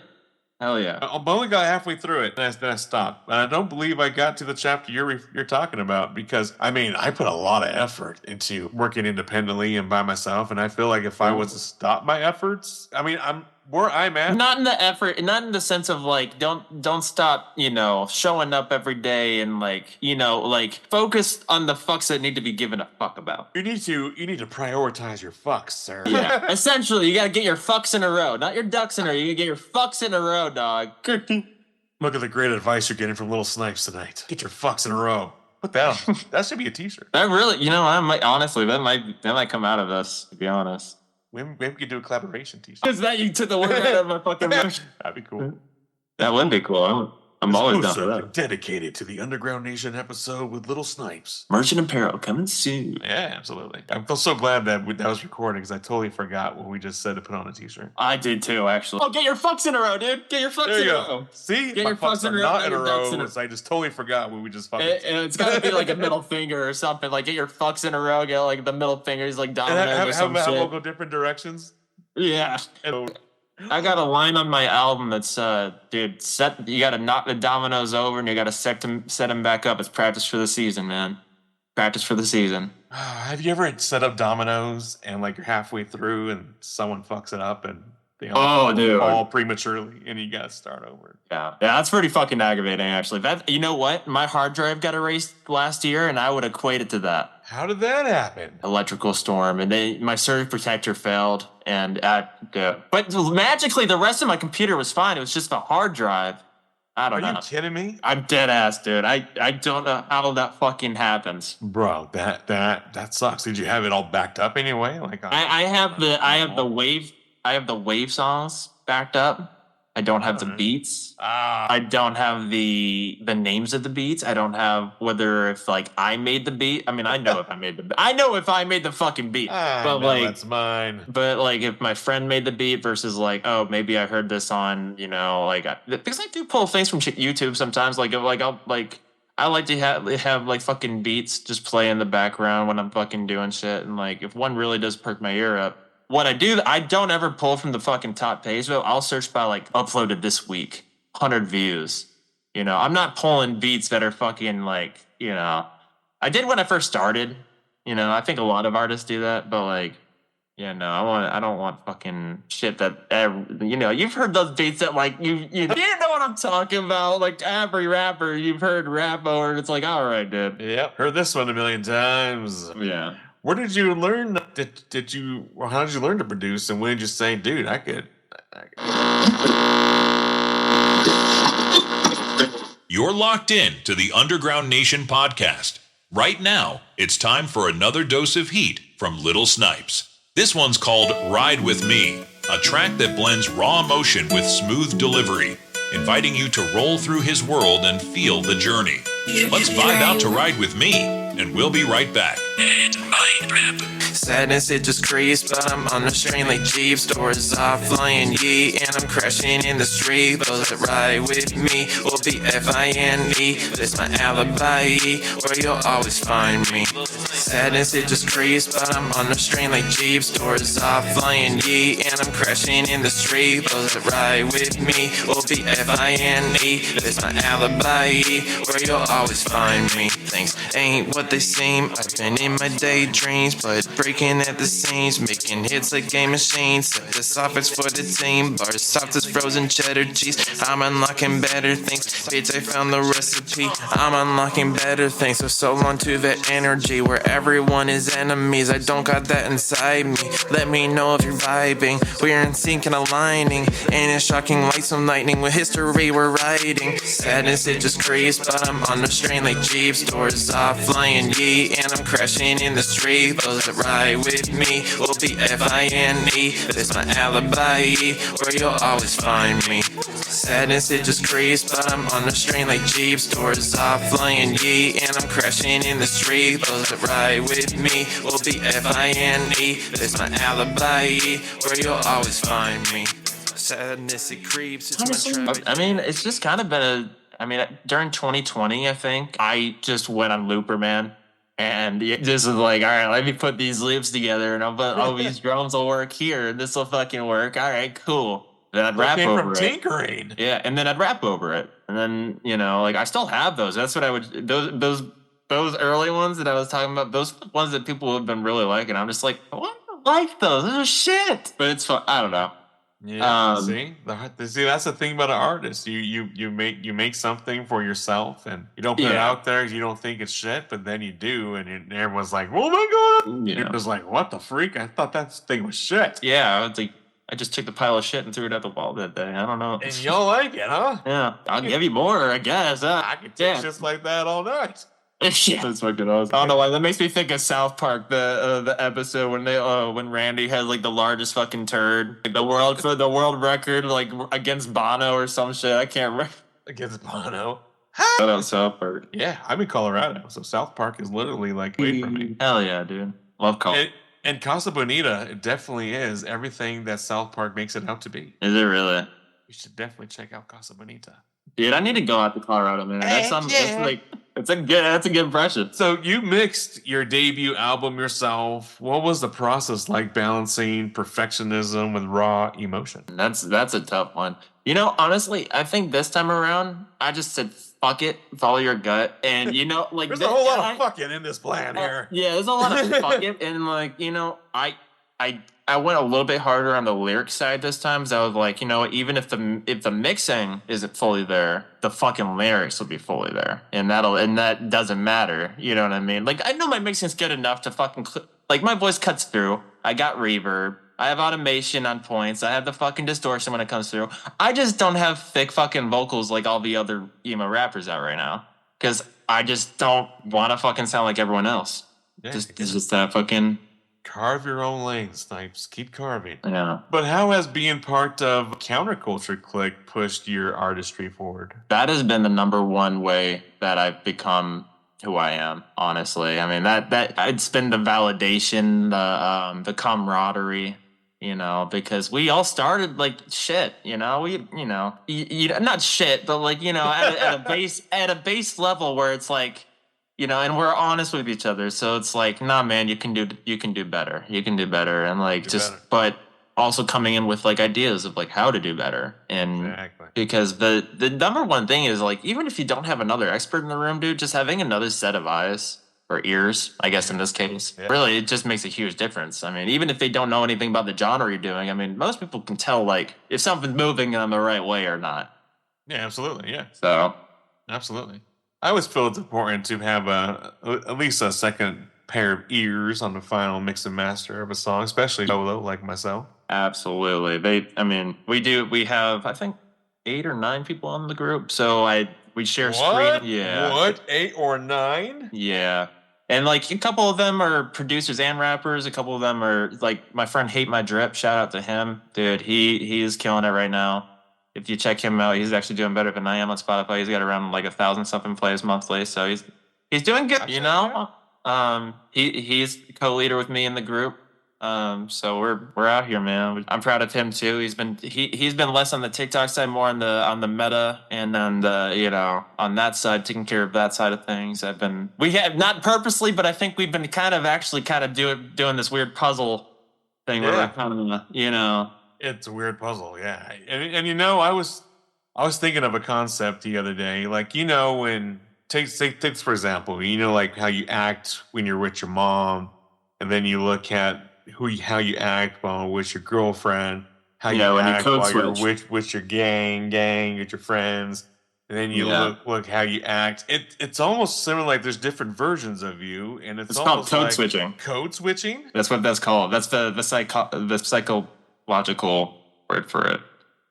Hell yeah. I only got halfway through it, and then I stopped. And I don't believe I got to the chapter you're talking about because, I mean, I put a lot of effort into working independently and by myself, and I feel like if I was to stop my efforts, I mean, I'm where I'm at. Not in the effort, not in the sense of like, don't stop, you know, showing up every day and like, you know, like focus on the fucks that need to be given a fuck about. You need to prioritize your fucks, sir. Yeah. Essentially, you gotta get your fucks in a row, not your ducks in a row. You gotta get your fucks in a row, dog. Look at the great advice you're getting from Lil Snipes tonight. Get your fucks in a row. Put that on. That should be a t-shirt. That really, you know, I might honestly, that might come out of this, to be honest. Maybe we could do a collaboration t-shirt. Is that you took the word right out of my fucking mouth? That'd be cool. That would be cool. I'm always down for that. Dedicated to the Underground Nation episode with Lil Snipes. Merchant apparel coming soon. Yeah, absolutely. I feel so glad that was recording because I totally forgot what we just said to put on a t-shirt. I did too, actually. Oh, get your fucks in a row, dude. Get your fucks in a row. See? Get your fucks in a row. Not in a row. I just totally forgot what we just fucking said. And it's got to be like a middle finger or something. Like, get your fucks in a row. Get like the middle fingers like dominoes or some shit. Have go different directions? Yeah. I got a line on my album that's, dude, you got to knock the dominoes over and you got to set them back up. It's practice for the season, man. Practice for the season. Have you ever set up dominoes and like you're halfway through and someone fucks it up and they all fall prematurely and you got to start over? Yeah, that's pretty fucking aggravating, actually. You know what? My hard drive got erased last year and I would equate it to that. How did that happen? Electrical storm, and my surge protector failed, and but magically the rest of my computer was fine. It was just the hard drive. I don't know. Are you kidding me? I'm dead ass, dude. I don't know how that fucking happens, bro. That sucks. Did you have it all backed up anyway? Like I have the wave songs backed up. I don't have the beats. I don't have the names of the beats. I don't have whether if like I made the beat. I mean, I know if I made the fucking beat. But like that's mine. But like if my friend made the beat versus like, oh, maybe I heard this on, you know, like because I do pull things from YouTube sometimes. I like to have like fucking beats just play in the background when I'm fucking doing shit. And like if one really does perk my ear up. What I don't ever pull from the fucking top page, though. I'll search by, like, uploaded this week, 100 views. You know, I'm not pulling beats that are fucking, like, you know. I did when I first started. You know, I think a lot of artists do that. But, like, Yeah, no, I don't want fucking shit that, you've heard those beats that like you know what I'm talking about. Like every rapper you've heard rap over, and it's like, all right, dude. Yep, heard this one a million times. Yeah. Where did you learn? How did you learn to produce? And when did you say, dude, I could. You're locked in to the Underground Nation podcast. Right now, it's time for another dose of heat from Lil Snipes. This one's called Ride With Me, a track that blends raw emotion with smooth delivery, inviting you to roll through his world and feel the journey. Let's vibe out to Ride With Me, and we'll be right back. Sadness, it just creeps, but I'm on the strain like Jeeps. Doors off, flying ye, and I'm crashing in the street. Those that ride with me will be F-I-N-E. This my alibi, where you'll always find me. Sadness, it just creeps, but I'm on the strain like Jeeps. Doors off, flying ye, and I'm crashing in the street. Those that ride with me will be F-I-N-E. This my alibi, where you'll always find me. Things ain't what they seem. I've been in my daydreams, but breaking at the seams, making hits like game machines. Set this off, it's for the team. Bars soft as frozen cheddar cheese. I'm unlocking better things. Bitch, I found the recipe. I'm unlocking better things. So long to that energy where everyone is enemies. I don't got that inside me. Let me know if you're vibing. We're in sync and aligning. And it's shocking like some lightning. With history we're writing. Sadness, it just creeps, but I'm on the strain like Jeeps. Doors off, flying ye, and I'm crashing in the street. Those that ride with me will be F-I-N-E. This my alibi, where you'll always find me. Sadness, it just creeps, but I'm on the strain like Jeeps. Doors off, flying ye, and I'm crashing in the street. Those that ride with me will be F-I-N-E. This my alibi, where you'll always find me. Sadness, it creeps, it's my trap. I mean, it's just kind of been during 2020, I think I just went on Looper, man. And it just was like, all right, let me put these loops together, and I'll put, these drums will work here, and this will fucking work. All right, cool. Then I'd rap over it. Tinkering. Yeah, and then I'd rap over it, and then like I still have those. That's what I would those early ones that I was talking about. Those ones that people have been really liking. I'm just like, I don't like those. Those are shit. But it's fun. I don't know. Yeah, see, that's the thing about an artist. You make something for yourself, and you don't put it out there. You don't think it's shit, but then you do, and everyone's like, "Oh my god!" You're just like, "What the freak? I thought that thing was shit." Yeah, it's like I just took the pile of shit and threw it at the wall that day. I don't know. And you don't like it, huh? Yeah, I'll give you more, I guess. I could take shit like that all night. Yeah, that's fucking awesome. I don't know why that makes me think of South Park, the episode when when Randy had like the largest fucking turd, like, the world record, like against Bono or some shit. I can't remember. Against Bono. Shout out South Park. Yeah, I'm in Colorado, so South Park is literally like way from me. Hell yeah, dude. Love Colorado. And Casa Bonita, it definitely is everything that South Park makes it out to be. Is it really? You should definitely check out Casa Bonita. Dude, I need to go out to Colorado, man. That's a good impression. So you mixed your debut album yourself. What was the process like balancing perfectionism with raw emotion? That's a tough one. Honestly, I think this time around, I just said fuck it, follow your gut, and like there's a whole lot of fucking in this plan here. Yeah, there's a lot of fuck it, and like I went a little bit harder on the lyric side this time, because I was like, even if the mixing isn't fully there, the fucking lyrics will be fully there, and that doesn't matter. You know what I mean? Like, I know my mixing's good enough to fucking like my voice cuts through. I got reverb. I have automation on points. I have the fucking distortion when it comes through. I just don't have thick fucking vocals like all the other emo rappers out right now, because I just don't want to fucking sound like everyone else. Yeah, it's just that fucking. Carve your own lane, Snipes. Keep carving. Yeah. But how has being part of Counter Culture Clique pushed your artistry forward? That has been the number one way that I've become who I am, honestly. I mean, that it's been the validation, the camaraderie, because we all started like shit, not shit, but like, at a base level where it's like, and we're honest with each other. So it's like, nah, man, you can do better. You can do better. And like, but also coming in with like ideas of like how to do better. And exactly. Because the number one thing is like, even if you don't have another expert in the room, dude, just having another set of eyes or ears, I guess in this case. Yeah. Really, it just makes a huge difference. I mean, even if they don't know anything about the genre you're doing, I mean, most people can tell like if something's moving in the right way or not. Yeah, absolutely. Yeah, So absolutely. I always feel it's important to have at least a second pair of ears on the final mix and master of a song, especially solo like myself. absolutely. We have, I think, 8 or 9 people on the group. So we share What? screen. Yeah. What? 8 or 9? Yeah. And like a couple of them are producers and rappers. A couple of them are like my friend Hate My Drip. Shout out to him. Dude, he is killing it right now. If you check him out, he's actually doing better than I am on Spotify. He's got around like 1,000 something plays monthly. So he's doing good, you know? He's co-leader with me in the group. So we're out here, man. I'm proud of him too. He's been less on the TikTok side, more on the meta and on the on that side, taking care of that side of things. We have not purposely, but I think we've been kind of doing this weird puzzle thing where we're kind of It's a weird puzzle, yeah. And I was thinking of a concept the other day, like when take for example, like how you act when you're with your mom, and then you look at how you act while with your girlfriend, how you act while you're with your gang, with your friends, and then you look how you act. It's almost similar, like there's different versions of you, and it's called code like switching. Code switching? That's what that's called. That's the psychological word for it.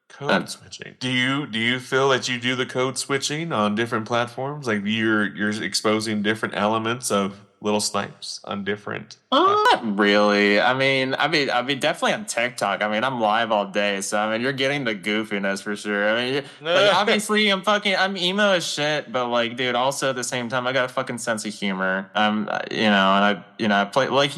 Code switching. Do you feel that you do the code switching on different platforms? Like you're exposing different elements of Lil Snipes on different. Not really. I mean, definitely on TikTok. I mean, I'm live all day, so I mean, you're getting the goofiness for sure. I mean, like, obviously, I'm emo as shit, but like, dude, also at the same time, I got a fucking sense of humor. I play like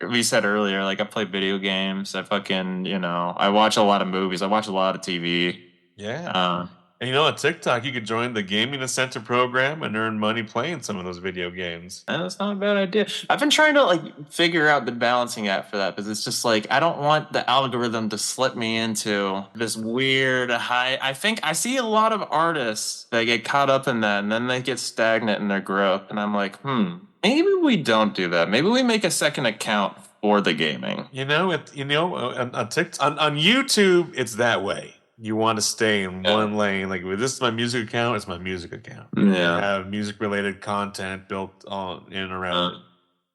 we said earlier. Like, I play video games. I fucking, I watch a lot of movies. I watch a lot of TV. Yeah. And on TikTok, you could join the Gaming Incentive program and earn money playing some of those video games. That's not a bad idea. I've been trying to figure out the balancing act for that, because it's just like I don't want the algorithm to slip me into this weird high. I think I see a lot of artists that get caught up in that, and then they get stagnant in their growth. And I'm like, maybe we don't do that. Maybe we make a second account for the gaming. On TikTok, on YouTube, it's that way. You want to stay in one lane. Like, if this is my music account, it's my music account. Yeah. I have music-related content built on in and around it.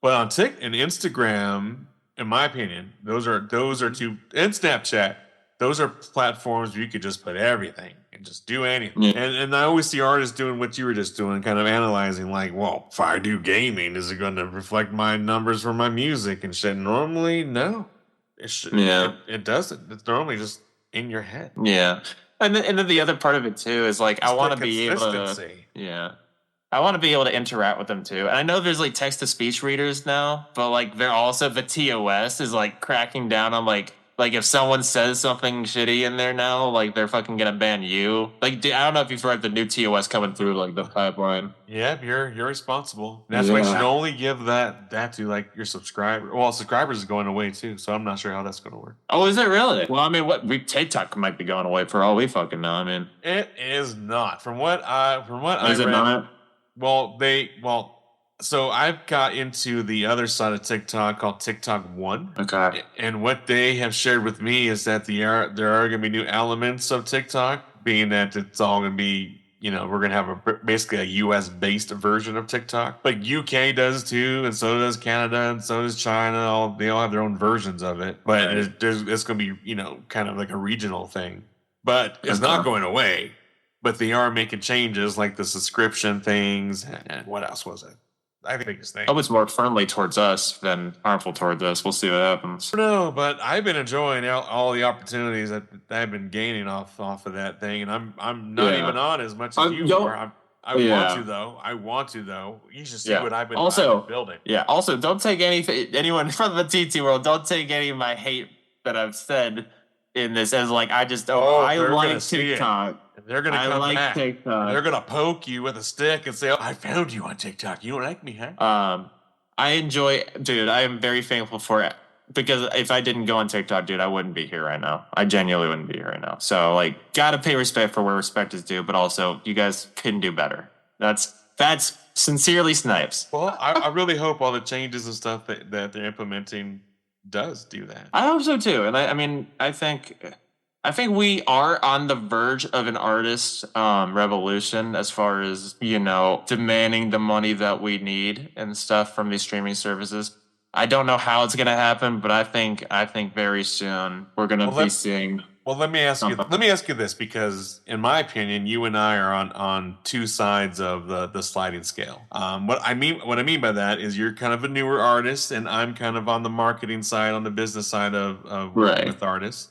But on TikTok and Instagram, in my opinion, those are two, and Snapchat, those are platforms where you could just put everything and just do anything. Yeah. And I always see artists doing what you were just doing, kind of analyzing, like, well, if I do gaming, is it going to reflect my numbers for my music and shit? Normally, no. It should. Yeah. It doesn't. It's normally just in your head. Yeah. And then the other part of it too is like, I want to be able to, I want to be able to interact with them too. And I know there's like text to speech readers now, but like they're also, the TOS is like cracking down on like if someone says something shitty in there now, like they're fucking gonna ban you. Like, I don't know if you've heard the new TOS coming through like the pipeline. Yeah, you're responsible. That's why you should only give that to like your subscriber. Well, subscribers is going away too, so I'm not sure how that's going to work. Oh, is it really? Well, I mean, TikTok might be going away for all we fucking know. I mean, it is not. From what I is read, it not? So I've got into the other side of TikTok called TikTok One. Okay. And what they have shared with me is that there are going to be new elements of TikTok, being that it's all going to be, we're going to have basically a US-based version of TikTok. But UK does too, and so does Canada, and so does China. They all have their own versions of it. But it's going to be, kind of like a regional thing. But it's not going away. But they are making changes, like the subscription things. And what else was it? I think the biggest thing. Hope it's more friendly towards us than harmful towards us. We'll see what happens. No, but I've been enjoying all the opportunities that I've been gaining off of that thing, and I'm not even on as much as you are. I want to though. You should see what I've been building. Yeah. Also, don't take anyone from the TT world. Don't take any of my hate that I've said in this as like I like TikTok. They're going to come back. TikTok. They're going to poke you with a stick and say, I found you on TikTok. You don't like me, huh? I am very thankful for it, because if I didn't go on TikTok, dude, I wouldn't be here right now. I genuinely wouldn't be here right now. So, like, got to pay respect for where respect is due, but also you guys couldn't do better. That's That's sincerely Snipes. Well, I really hope all the changes and stuff that they're implementing does do that. I hope so too. And I think we are on the verge of an artist revolution as far as, demanding the money that we need and stuff from these streaming services. I don't know how it's going to happen, but I think very soon we're going to be seeing. Well, let me ask you this, because in my opinion, you and I are on two sides of the sliding scale. What I mean by that is you're kind of a newer artist, and I'm kind of on the marketing side, on the business side of working with artists.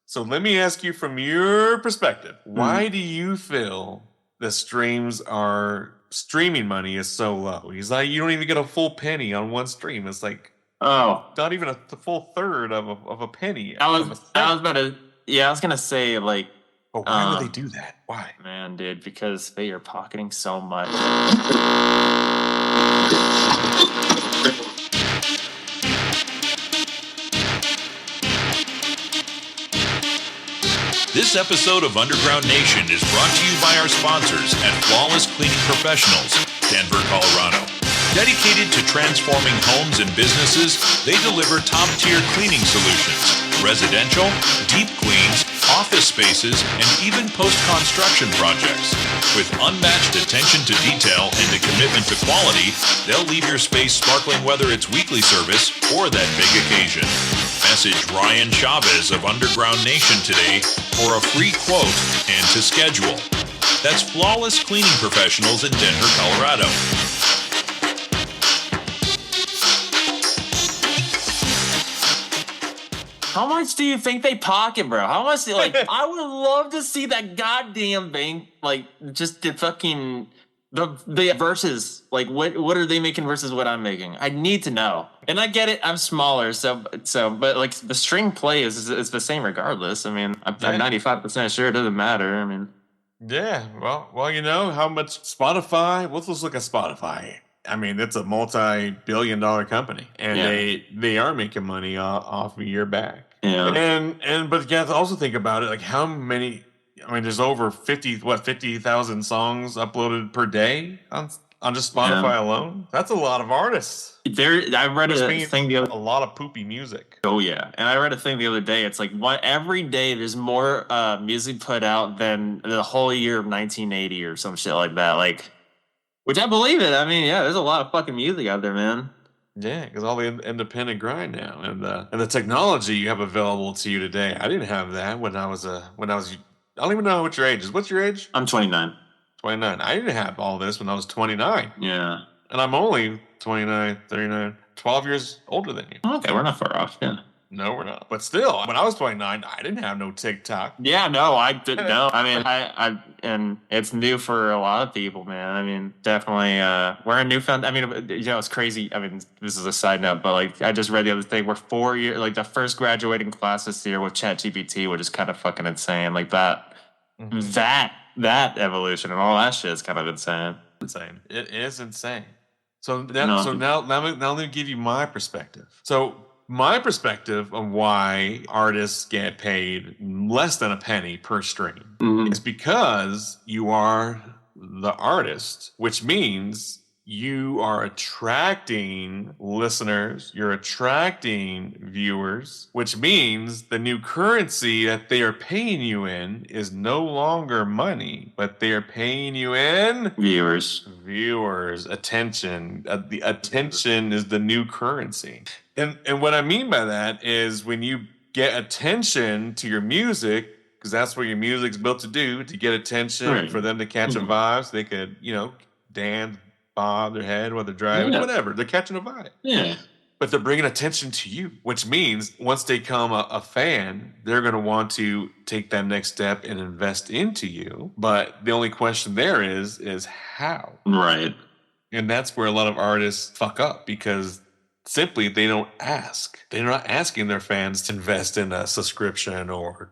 So let me ask you from your perspective, why do you feel the streaming money is so low? He's like, you don't even get a full penny on one stream. It's like, not even a full third of a penny. I was gonna say, like, but why would they do that? Why? Man, dude, because they are pocketing so much. This episode of Underground Nation is brought to you by our sponsors at Flawless Cleaning Professionals, Denver, Colorado. Dedicated to transforming homes and businesses, they deliver top-tier cleaning solutions, residential, deep cleans, office spaces, and even post-construction projects. With unmatched attention to detail and a commitment to quality, they'll leave your space sparkling whether it's weekly service or that big occasion. Message Ryan Chavez of Underground Nation today for a free quote and to schedule. That's Flawless Cleaning Professionals in Denver, Colorado. How much do you think they pocket, bro? How much? I would love to see that goddamn thing. Like, just the fucking the verses. Like, what are they making versus what I'm making? I need to know. And I get it. I'm smaller, but like the string play is the same regardless. I mean, I'm 95% sure it doesn't matter. I mean, yeah. Well, you know how much Spotify. Let's look at Spotify. I mean, it's a multi-billion-dollar company, and they are making money off of your back. Yeah. But you have to also think about it, like how many. I mean, there's over 50,000 songs uploaded per day on just Spotify alone. That's a lot of artists. I read a thing a lot of poopy music. Oh yeah, and I read a thing the other day. It's like every day there's more music put out than the whole year of 1980 or some shit like that. Like. Which I believe it. I mean, yeah, there's a lot of fucking music out there, man. Yeah, because all the independent grind now, and the technology you have available to you today. I didn't have that when I was. I don't even know what your age is. What's your age? I'm 29. 29. I didn't have all this when I was 29. Yeah. And I'm only 29, 39, 12 years older than you. Okay, we're not far off. Yeah. No, we're not. But still, when I was 29, I didn't have no TikTok. Yeah, no, I didn't know. I mean, and it's new for a lot of people, man. I mean, definitely, we're a newfound. I mean, it's crazy. I mean, this is a side note, but like, I just read the other thing. We're 4 years, like the first graduating class this year with ChatGPT, which is kind of fucking insane. Like that evolution and all that shit is kind of insane. Insane. It is insane. So now let me give you my perspective. So. My perspective of why artists get paid less than a penny per stream is because you are the artist, which means you are attracting listeners, you're attracting viewers, which means the new currency that they are paying you in is no longer money, but they are paying you in viewers, attention. The attention is the new currency. And what I mean by that is when you get attention to your music, because that's what your music's built to do, to get attention, for them to catch a vibe, so they could, dance, bob their head while they're driving, whatever. They're catching a vibe. Yeah. But they're bringing attention to you, which means once they become a fan, they're going to want to take that next step and invest into you. But the only question there is how? Right. And that's where a lot of artists fuck up, because simply they don't ask. They're not asking their fans to invest in a subscription or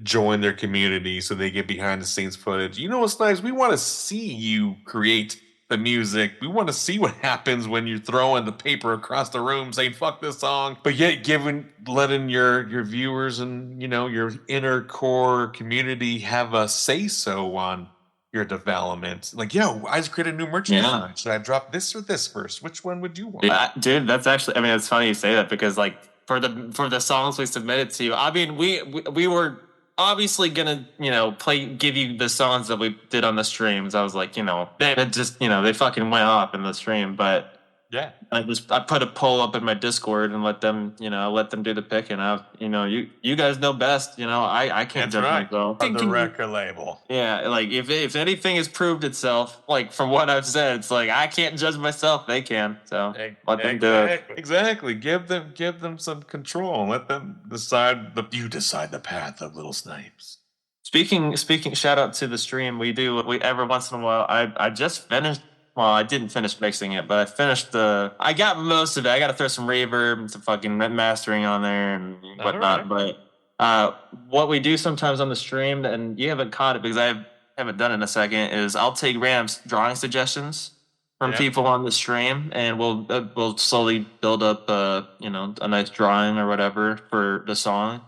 join their community so they get behind the scenes footage. You know what's nice? We want to see you create the music. We want to see what happens when you're throwing the paper across the room saying fuck this song, but yet letting your viewers and your inner core community have a say so on your development? Like, yo, I just created a new merch design. Should I drop this or this first? Which one would you want? Dude, that's actually, I mean, it's funny you say that because like for the songs we submitted to you, I mean, we were obviously gonna, give you the songs that we did on the streams. I was like, they just, they fucking went off in the stream, but yeah, I put a poll up in my Discord and let them do the picking. You guys know best. I can't judge myself. On the record label. Yeah, like if anything has proved itself, like from what I've said, it's like I can't judge myself. They can. So let them do it. Exactly. Give them some control. Let them decide. You decide the path of Lil Snipes. Speaking. Shout out to the stream. We every once in a while. I just finished. Well, I didn't finish mixing it, but I finished I got most of it. I got to throw some reverb and some fucking mastering on there and whatnot. Right. But what we do sometimes on the stream, and you haven't caught it because I haven't done it in a second, is I'll take random drawing suggestions from people on the stream, and we'll slowly build up a nice drawing or whatever for the song,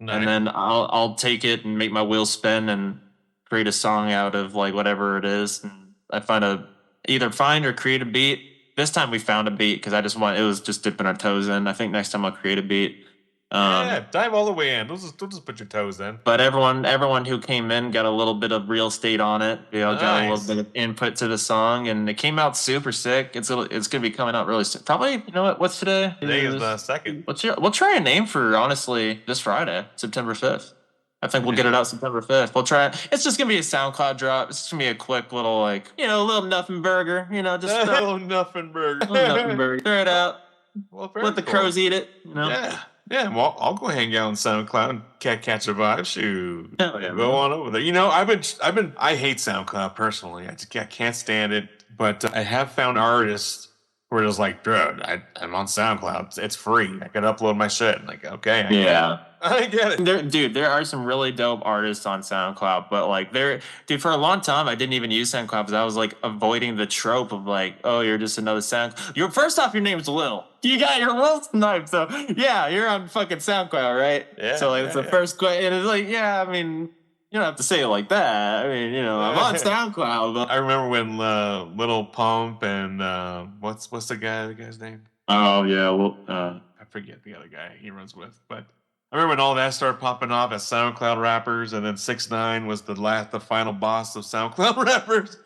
and then I'll take it and make my wheels spin and create a song out of like whatever it is, and I either find or create a beat. This time we found a beat because it was just dipping our toes in. I think next time I'll create a beat. Dive all the way in. Don't just put your toes in. But everyone who came in got a little bit of real estate on it. Got a little bit of input to the song, and it came out super sick. It's gonna be coming out really soon. Probably, what's today? Today is the 2nd. We'll try a name for honestly this Friday, September 5th. I think we'll get it out September 5th. We'll try it. It's just going to be a SoundCloud drop. It's going to be a quick little, little nothing burger. Just a little nothing burger. Throw it out. Well, let the crows eat it. Yeah. Well, I'll go hang out on SoundCloud and catch a vibe. Shoot. Hell yeah, go on over there. I hate SoundCloud personally. I can't stand it. But I have found artists where it was like, dude, I'm on SoundCloud. It's free. I can upload my shit. I'm like, okay. I get it. There are some really dope artists on SoundCloud, but for a long time, I didn't even use SoundCloud because I was like avoiding the trope of like, oh, you're just another SoundCloud. First off, your name's Lil. You got your Lil Snipes, so yeah, you're on fucking SoundCloud, right? Yeah. So that's the first question. And it's like, yeah, I mean, you don't have to say it like that. I mean, I'm on SoundCloud. But I remember when Lil Pump and what's the guy's name? Oh yeah, well, I forget the other guy he runs with, but I remember when all that started popping off as SoundCloud rappers, and then 6ix9ine was the final boss of SoundCloud rappers.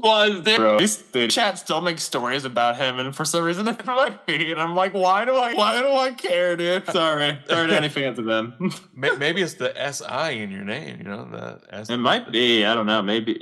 Bro, the chat still makes stories about him, and for some reason they're my feed, and I'm like, why do I care, dude? Sorry to any fans of them. Maybe it's the SI in your name, the S. It might be. I don't know. Maybe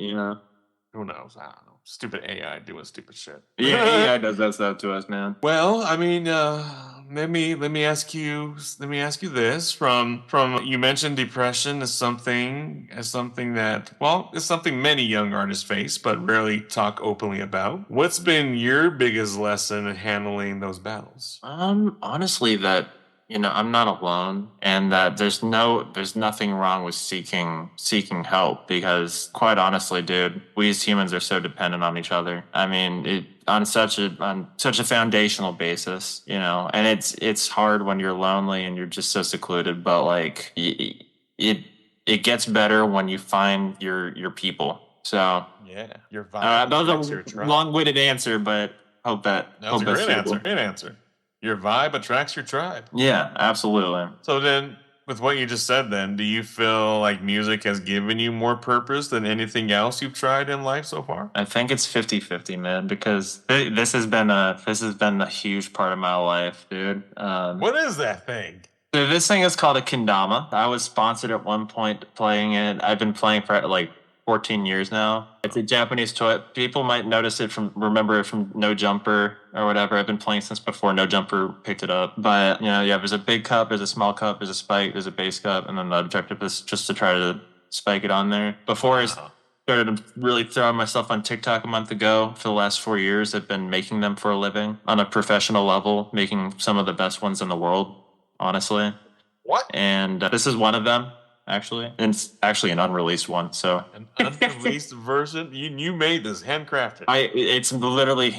Who knows? I don't know. Stupid AI doing stupid shit. Yeah, AI does that stuff to us, man. Well, I mean, let me ask you this from you mentioned depression as something that, well, it's something many young artists face but rarely talk openly about. What's been your biggest lesson in handling those battles? Honestly, that I'm not alone, and that there's nothing wrong with seeking help, because quite honestly, dude, we as humans are so dependent on each other. I mean, on such a foundational basis, and it's hard when you're lonely and you're just so secluded, but like it gets better when you find your people. So yeah, your vibe. That was a long-winded answer, but hope that was a great answer. Your vibe attracts your tribe. Yeah, absolutely. So then, with what you just said, then, do you feel like music has given you more purpose than anything else you've tried in life so far? I think it's 50-50, man, because this has been a huge part of my life, dude. What is that thing? So this thing is called a kendama. I was sponsored at one point playing it. I've been playing for like 14 years now. It's a Japanese toy. People might remember it from No Jumper or whatever. I've been playing since before No Jumper picked it up. But, there's a big cup, there's a small cup, there's a spike, there's a base cup, and then the objective is just to try to spike it on there. Before I started really throwing myself on TikTok a month ago, for the last 4 years, I've been making them for a living on a professional level, making some of the best ones in the world, honestly. What? And this is one of them. Actually, and it's actually an unreleased one. So an unreleased version. You made this handcrafted. It's literally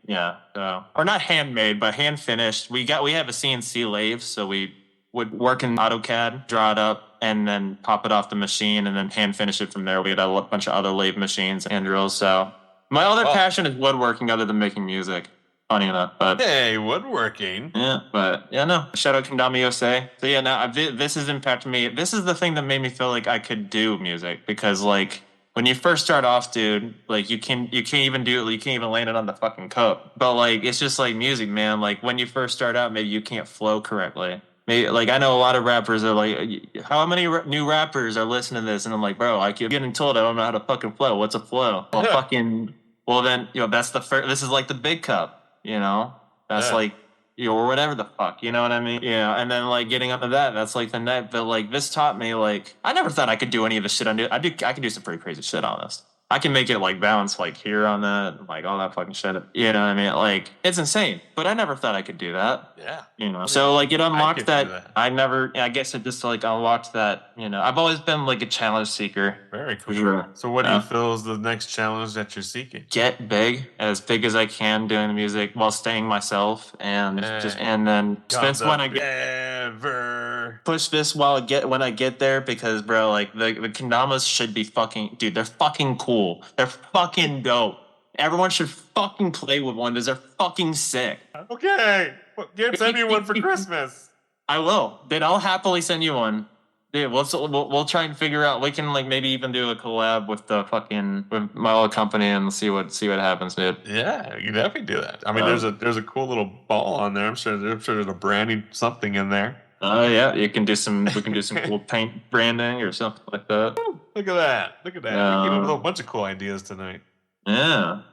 or not handmade, but hand finished. We have a CNC lathe, so we would work in AutoCAD, draw it up, and then pop it off the machine and then hand finish it from there. We had a bunch of other lathe machines and drills. So my other passion is woodworking other than making music. Funny enough, but Hey, woodworking. yeah, but yeah, no. Shout out Kendama Yose. So yeah, now this has impacted me. This is the thing that made me feel like I could do music, because like when you first start off, dude, like you can't even do it. You can't even land it on the fucking cup. But like it's just like music, man. Like when you first start out, maybe you can't flow correctly. Maybe, like I know a lot of rappers are like, how many new rappers are listening to this? And I'm like, bro, I keep getting told I don't know how to fucking flow. What's a flow? Well, then that's the first. This is like the big cup. That's like, or whatever the fuck, you know what I mean? Yeah, and then like getting up to that's like the net. But like this taught me, like I never thought I could do any of the shit I do. I can do some pretty crazy shit on this. I can make it like bounce like here on that, like all that fucking shit. You know what I mean? Like it's insane. But I never thought I could do that. Yeah. So like it unlocked that. I guess it just like unlocked that, I've always been like a challenge seeker. Very cool. Sure. So what do you feel is the next challenge that you're seeking? Get big as I can doing the music while staying myself, and then push this when I get there, because bro, like the Kendamas should be fucking, dude, they're fucking cool. They're fucking dope. Everyone should fucking play with one because they're fucking sick. Okay. Well, send me one for Christmas. I will. Then I'll happily send you one. Dude, we'll try and figure out. We can like maybe even do a collab with with my old company and see what happens, dude. Yeah, you definitely do that. I mean, there's a cool little ball on there. I'm sure there's a branding something in there. Yeah, we can do some cool paint branding or something like that. Ooh, look at that. We came up with a whole bunch of cool ideas tonight. Yeah.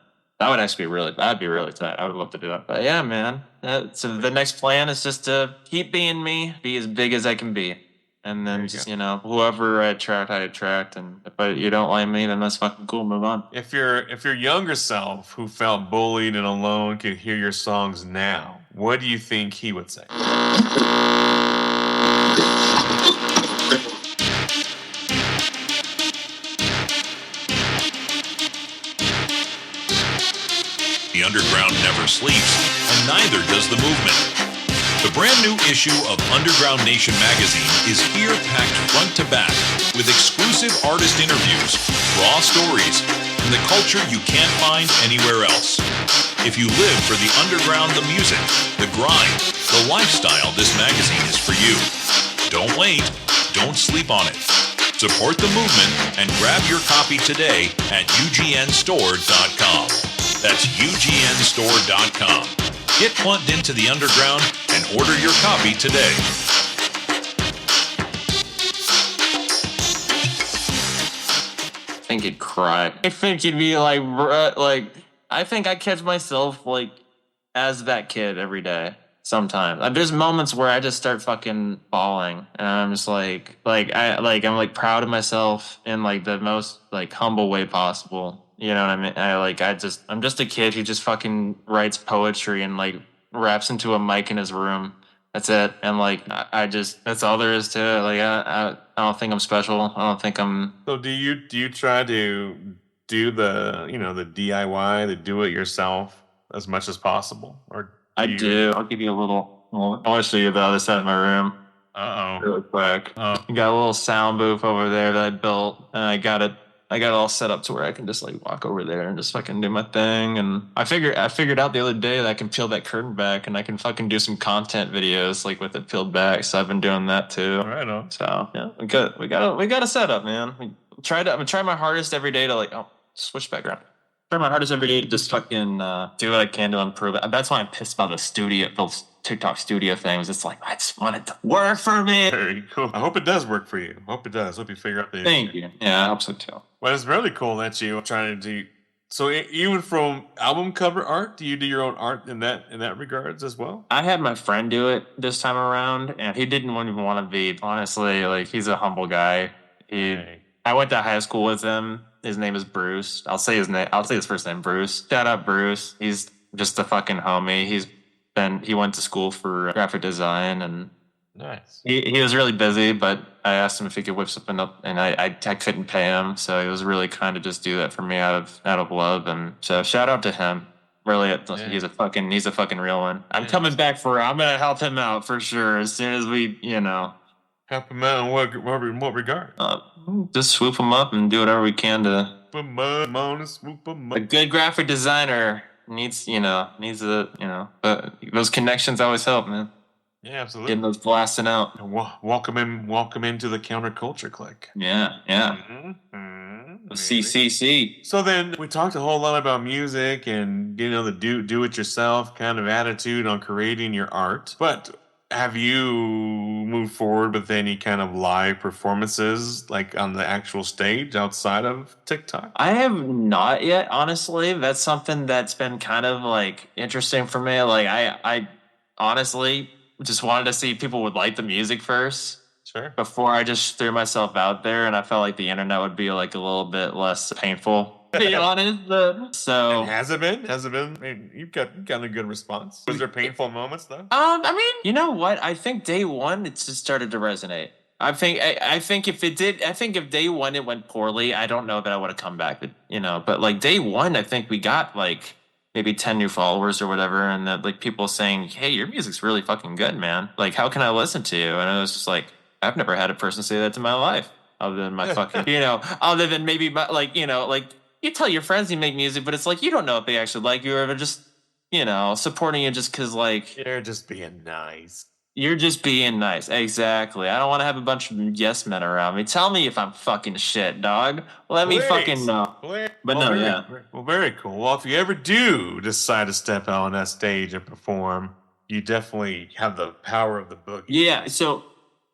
That would actually that'd be really tight. I would love to do that. But yeah, man. So the next plan is just to keep being me, be as big as I can be. And then just, whoever I attract. And if you don't like me, then that's fucking cool. Move on. If your younger self who felt bullied and alone could hear your songs now, what do you think he would say? The underground never sleeps, and neither does the movement. The brand new issue of Underground Nation magazine is here packed front to back with exclusive artist interviews, raw stories, and the culture you can't find anywhere else. If you live for the underground, the music, the grind, the lifestyle, this magazine is for you. Don't wait. Don't sleep on it. Support the movement and grab your copy today at ugnstore.com. That's ugnstore.com. Get plugged into the underground and order your copy today. I think he'd cry. I think he'd be like, I think I catch myself like as that kid every day. Sometimes there's moments where I just start fucking bawling, and I'm just I'm proud of myself in like the most like humble way possible. You know what I mean? I'm just a kid who just fucking writes poetry and like raps into a mic in his room. That's it. And like, that's all there is to it. Like, I don't think I'm special. I don't think I'm. So do you try to do the DIY, the do it yourself as much as possible? Or I do. I'll give you a little. I want to show you the other side of my room. Really quick. Got a little sound booth over there that I built, and I got it all set up to where I can just like walk over there and just fucking do my thing. And I figured out the other day that I can peel that curtain back and I can fucking do some content videos like with it peeled back. So I've been doing that too. Right on. So yeah, we got a setup, man. I'm gonna try my hardest every day to like switch background. Try my hardest every day to just fucking do what I can to improve it. That's why I'm pissed about those TikTok studio things. It's like, I just want it to work for me. Very cool. I hope it does work for you. Hope it does. Hope you figure out the Thank you. Yeah, I hope so too. Well, it's really cool that you're trying to do. So even from album cover art, do you do your own art in that regards as well? I had my friend do it this time around, and he didn't even want to be. Honestly, like he's a humble guy. I went to high school with him. His name is Bruce. I'll say his name. I'll say his first name, Bruce. Shout out, Bruce. He's just a fucking homie. He went to school for graphic design, and nice. He was really busy, but I asked him if he could whip something up, and I couldn't pay him, so he was really kind of just do that for me out of love, and so shout out to him. Really, he's a fucking real one. I'm coming back I'm gonna help him out for sure as soon as we Help them out in what regard? Just swoop them up and do whatever we can to. Swoop 'em up, swoop 'em up. A good graphic designer needs those connections always help, man. Yeah, absolutely. Getting those blasting out. And welcome into the Counter Culture Clique. Yeah. CCC. So then we talked a whole lot about music and the do it yourself kind of attitude on creating your art. But have you moved forward with any kind of live performances like on the actual stage outside of TikTok? I have not yet, honestly. That's something that's been kind of like interesting for me. Like I honestly just wanted to see people would like the music first. Sure. Before I just threw myself out there, and I felt like the internet would be like a little bit less painful, to be honest. So has it been? I mean, you've got a good response. Was there painful moments though? I mean, you know what? I think day one it just started to resonate. I think if day one it went poorly, I don't know that I would have come back. But like day one, I think we got like maybe 10 new followers or whatever, and that like people saying, "Hey, your music's really fucking good, man. Like, how can I listen to you?" And it was just like, I've never had a person say that to my life, other than my fucking, other than maybe like you tell your friends you make music, but it's like you don't know if they actually like you or if they're just supporting you just because like you're just being nice. You're just being nice. Exactly. I don't want to have a bunch of yes men around me. Tell me if I'm fucking shit, dog. Let me fucking know. Well, very cool. Well, if you ever do decide to step out on that stage and perform, you definitely have the power of the boogie. Yeah. So.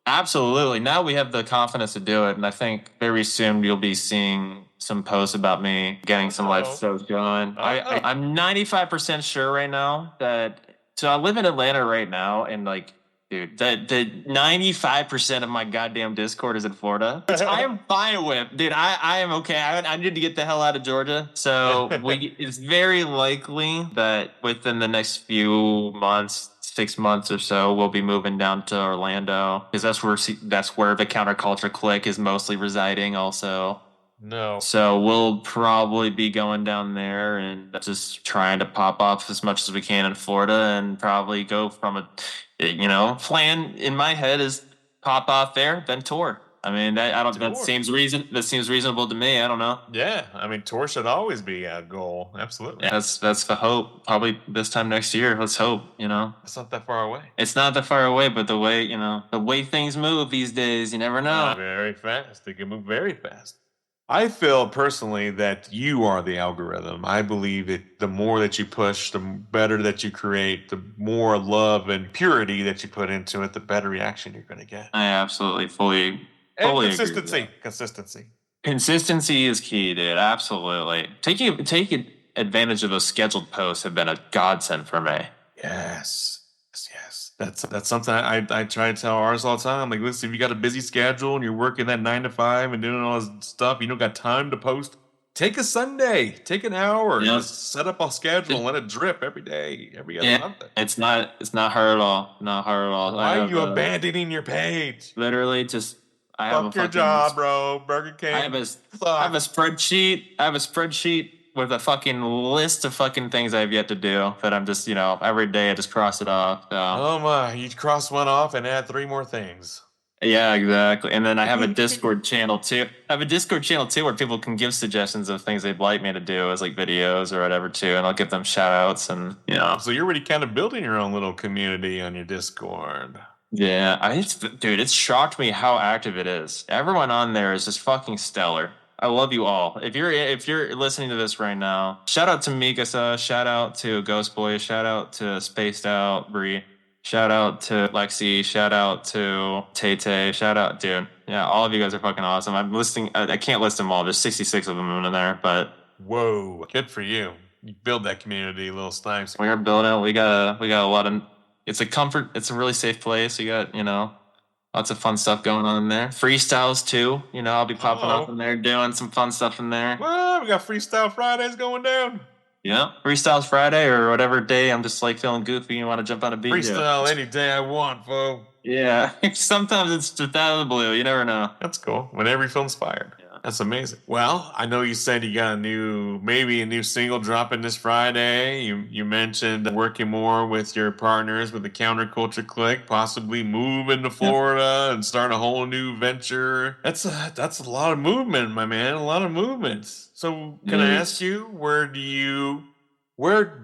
Absolutely. Now we have the confidence to do it, and I think very soon you'll be seeing some posts about me getting some live shows going. I'm 95% sure right now that. So I live in Atlanta right now, and like, dude, the 95% of my goddamn Discord is in Florida, which I am fine with, dude. I am okay. I need to get the hell out of Georgia, so it's very likely that within the next few months. 6 months or so, we'll be moving down to Orlando because that's where the Counter Culture Clique is mostly residing. Also, so we'll probably be going down there and just trying to pop off as much as we can in Florida, and probably go from plan in my head is pop off there, then tour. I mean, that seems reasonable to me. I don't know. Yeah, I mean, tour should always be a goal. Absolutely. Yeah, that's the hope. Probably this time next year. Let's hope. It's not that far away. It's not that far away, but the way things move these days, you never know. Very fast. They can move very fast. I feel personally that you are the algorithm. I believe that the more that you push, the better that you create, the more love and purity that you put into it, the better reaction you're going to get. I absolutely fully Consistency is key, dude. Absolutely. Taking advantage of those scheduled posts have been a godsend for me. Yes. That's something I try to tell artists all the time. Like, listen, if you got a busy schedule and you're working that 9 to 5 and doing all this stuff, you don't got time to post. Take a Sunday, take an hour, just set up a schedule and let it drip every day, every other month. It's not hard at all. Not hard at all. Why are you abandoning your page? Literally, just I fuck your job, bro. Burger King. I have a spreadsheet. I have a spreadsheet with a fucking list of fucking things I have yet to do that I'm just, every day I just cross it off. So. Oh my, you cross one off and add 3 more things. Yeah, exactly. And then I have a Discord channel too. Where people can give suggestions of things they'd like me to do as like videos or whatever too. And I'll give them shout outs and, So you're already kind of building your own little community on your Discord. Yeah, it's shocked me how active it is. Everyone on there is just fucking stellar. I love you all. If you're listening to this right now, shout out to Mikasa, shout out to Ghost Boy, shout out to Spaced Out Bree, shout out to Lexi, shout out to Tay, shout out, dude. Yeah, all of you guys are fucking awesome. I'm listing. I can't list them all. There's 66 of them in there, but whoa, good for you. You build that community, Lil Snipes. We are building. We got a lot of. It's a comfort. It's a really safe place. You got lots of fun stuff going on in there. Freestyles too. I'll be popping up in there doing some fun stuff in there. Well, we got Freestyle Fridays going down. Yeah, Freestyles Friday or whatever day I'm just like feeling goofy and want to jump on a beat. Freestyle any day I want, fool. Yeah, sometimes it's just out of the blue. You never know. That's cool. Whenever you feel inspired. Yeah. That's amazing. Well, I know you said you got maybe a new single dropping this Friday. You mentioned working more with your partners with the Counter Culture Clique, possibly moving to Florida and start a whole new venture. That's a lot of movement, my man. A lot of movements. So can I ask you, where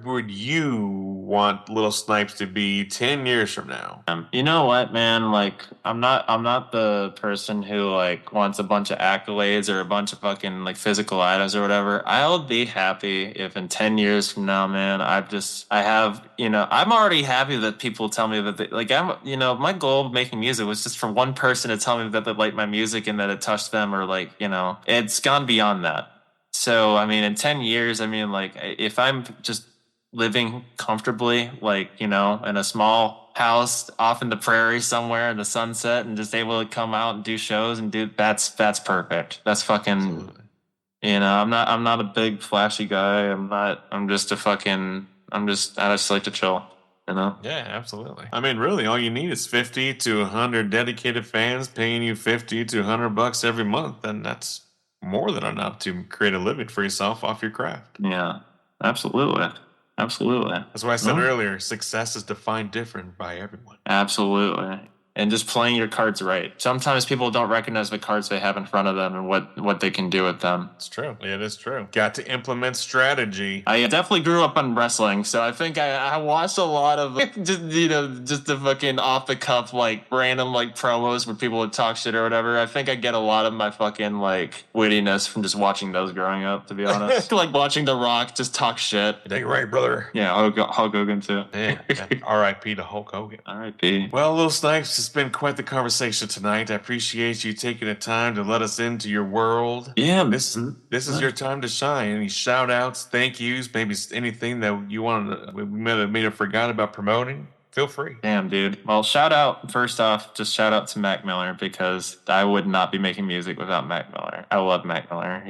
would you want Lil Snipes to be 10 years from now? You know what, man? Like, I'm not the person who like wants a bunch of accolades or a bunch of fucking like physical items or whatever. I'll be happy if in 10 years from now, man, I'm already happy that people tell me that my goal of making music was just for one person to tell me that they like my music and that it touched them, or like, it's gone beyond that. So, I mean, in 10 years, I mean, like, if I'm just living comfortably, like, in a small house off in the prairie somewhere in the sunset and just able to come out and do shows and that's perfect. That's fucking, absolutely. I'm not a big flashy guy. I just like to chill. Yeah, absolutely. I mean, really, all you need is 50 to 100 dedicated fans paying you 50 to 100 bucks every month, and that's more than enough to create a living for yourself off your craft. Yeah, absolutely. That's why I said earlier, success is defined different by everyone. Absolutely. And just playing your cards right. Sometimes people don't recognize the cards they have in front of them and what they can do with them. It's true. It is true. Got to implement strategy. I definitely grew up on wrestling, so I think I watched a lot of just the fucking off the cuff like random like promos where people would talk shit or whatever. I think I get a lot of my fucking like wittiness from just watching those growing up, to be honest. Like watching The Rock just talk shit. You're right, brother. Yeah, Hulk Hogan too. Yeah. R.I.P. to Hulk Hogan. R.I.P. Well, Lil Snipes, it's been quite the conversation tonight. I appreciate you taking the time to let us into your world. Yeah, this is your time to shine. Any shout outs, thank yous, maybe anything that you we may have forgot about promoting? Feel free. Damn, dude. Well, shout out to Mac Miller, because I would not be making music without Mac Miller. I love Mac Miller.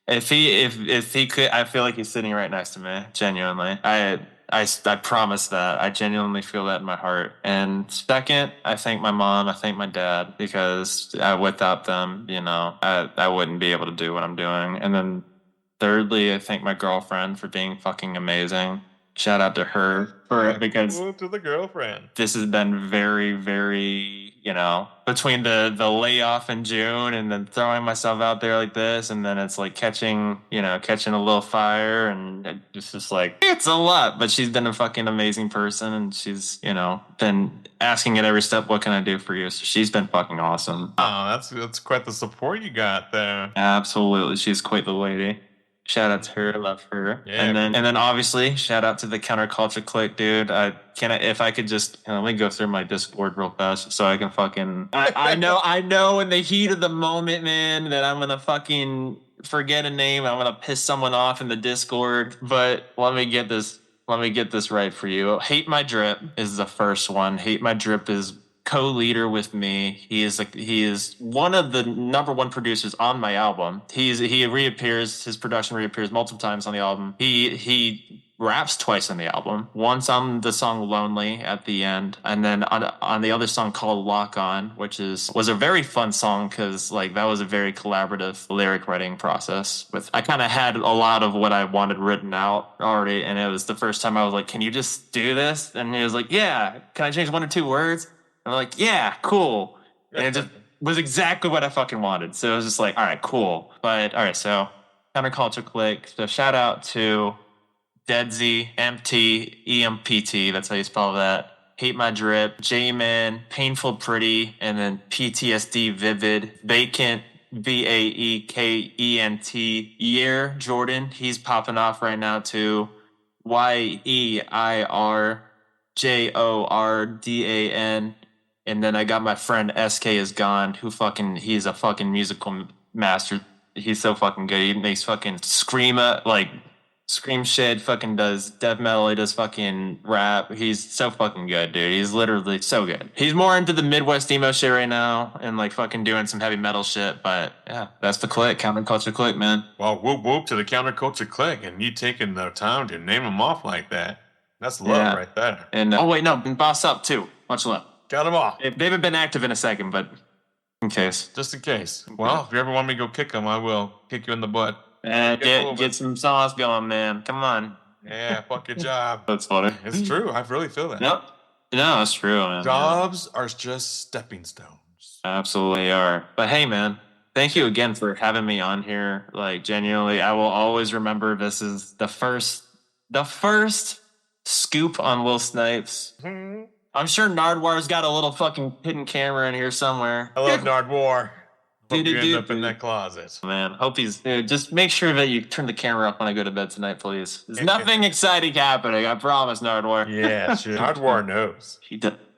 If he could, I feel like he's sitting right next to me. Genuinely, I promise that. I genuinely feel that in my heart. And second, I thank my mom. I thank my dad, because without them, I wouldn't be able to do what I'm doing. And then thirdly, I thank my girlfriend for being fucking amazing. Shout out to her because to the girlfriend. This has been very, very, between the layoff in June and then throwing myself out there like this, and then it's like catching a little fire, and it's just like, it's a lot. But she's been a fucking amazing person, and she's, been asking at every step, what can I do for you? So she's been fucking awesome. Oh, that's quite the support you got there. Absolutely. She's quite the lady. Shout out to her, love her. Yeah. And then obviously shout out to the Counter Culture Clique, dude. If I could just let me go through my Discord real fast so I can fucking I know in the heat of the moment, man, that I'm gonna fucking forget a name. I'm gonna piss someone off in the Discord. But let me get this right for you. Hate My Drip is the first one. Hate My Drip is co-leader with me. He is one of the number one producers on my album. He reappears. His production reappears multiple times on the album. He raps twice on the album. Once on the song "Lonely" at the end, and then on the other song called "Lock On," which was a very fun song because like that was a very collaborative lyric writing process. I kind of had a lot of what I wanted written out already, and it was the first time I was like, "Can you just do this?" And he was like, "Yeah, can I change one or two words?" I'm like, yeah, cool. And it just was exactly what I fucking wanted. So it was just like, all right, cool. But all right, so Counter Culture Clique. So shout out to Deadsy, MT, EMPT. That's how you spell that. Hate My Drip, J-Man, Painful Pretty, and then PTSD Vivid, Vacant, VAEKENT, Year Jordan. He's popping off right now too. YEIRJORDAN. And then I got my friend SK is Gone, he's a fucking musical master. He's so fucking good. He makes fucking scream shit, fucking does death metal, he does fucking rap. He's so fucking good, dude. He's literally so good. He's more into the Midwest emo shit right now and like fucking doing some heavy metal shit. But yeah, that's the clique, Counter Culture Clique, man. Well, whoop whoop to the Counter Culture Clique, and you taking the time to name them off like that. That's love right there. And oh wait, no, Boss Up too. Much love. Got them all. They haven't been active in a second, but In case. Just in case. Well, if you ever want me to go kick him, I will kick you in the butt. Get some songs going, man. Come on. Yeah, fuck your job. That's funny. It's true. I really feel that. Nope. No, it's true, man. Jobs are just stepping stones. Absolutely are. But hey, man, thank you again for having me on here. Like, genuinely, I will always remember this is the first scoop on Lil Snipes. Mm-hmm. I'm sure Nardwar's got a little fucking hidden camera in here somewhere. I love Nardwar. Hope Dude, you end up in that closet. Man, hope he's... Dude, just make sure that you turn the camera up when I go to bed tonight, please. There's nothing exciting happening, I promise, Nardwar. Yeah, sure. Nardwar knows.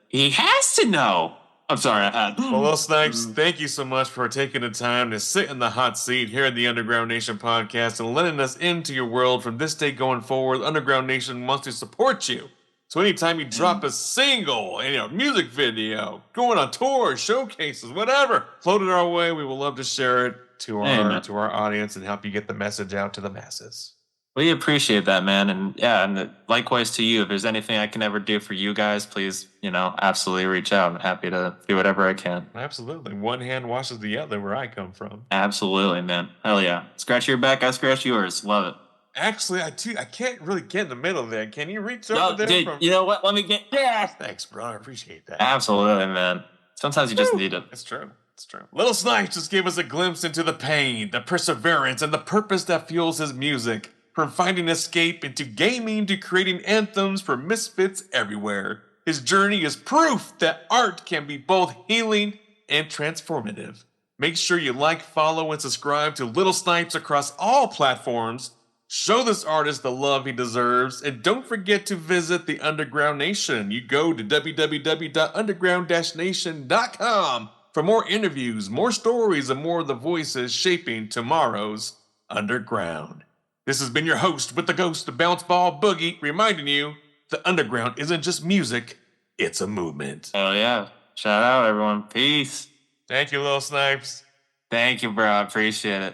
He has to know. I'm sorry, I had... Well, Lil Snipes, thank you so much for taking the time to sit in the hot seat here at the Underground Nation podcast and letting us into your world. From this day going forward, Underground Nation wants to support you. So anytime you drop a single, music video, going on tours, showcases, whatever, float it our way. We will love to share it to our audience and help you get the message out to the masses. We appreciate that, man. And likewise to you. If there's anything I can ever do for you guys, please, absolutely reach out. I'm happy to do whatever I can. Absolutely. One hand washes the other where I come from. Absolutely, man. Hell yeah. Scratch your back, I scratch yours. Love it. Actually, I can't really get in the middle there. Can you reach over there? Dude, you know what? Let me get... Yeah. Thanks, bro. I appreciate that. Absolutely, man. Sometimes you just need it. It's true. It's true. Lil Snipes just gave us a glimpse into the pain, the perseverance, and the purpose that fuels his music. From finding escape into gaming to creating anthems for misfits everywhere. His journey is proof that art can be both healing and transformative. Make sure you like, follow, and subscribe to Lil Snipes across all platforms. Show this artist the love he deserves, and don't forget to visit the Underground Nation. You go to www.underground-nation.com for more interviews, more stories, and more of the voices shaping tomorrow's underground. This has been your host with the ghost of Bounce Ball Boogie, reminding you the underground isn't just music, it's a movement. Hell yeah. Shout out, everyone. Peace. Thank you, Lil Snipes. Thank you, bro. I appreciate it.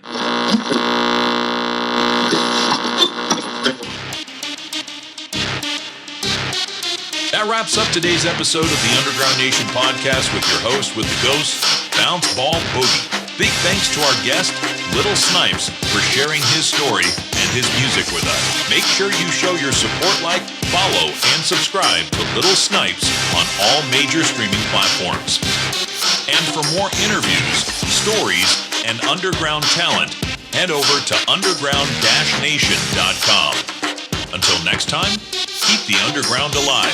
That wraps up today's episode of the Underground Nation podcast with your host with the ghost, Bounce Ball Boogie. Big thanks to our guest, Lil Snipes, for sharing his story and his music with us. Make sure you show your support, like, follow, and subscribe to Lil Snipes on all major streaming platforms. And for more interviews, stories, and underground talent, head over to underground-nation.com. Until next time, keep the underground alive.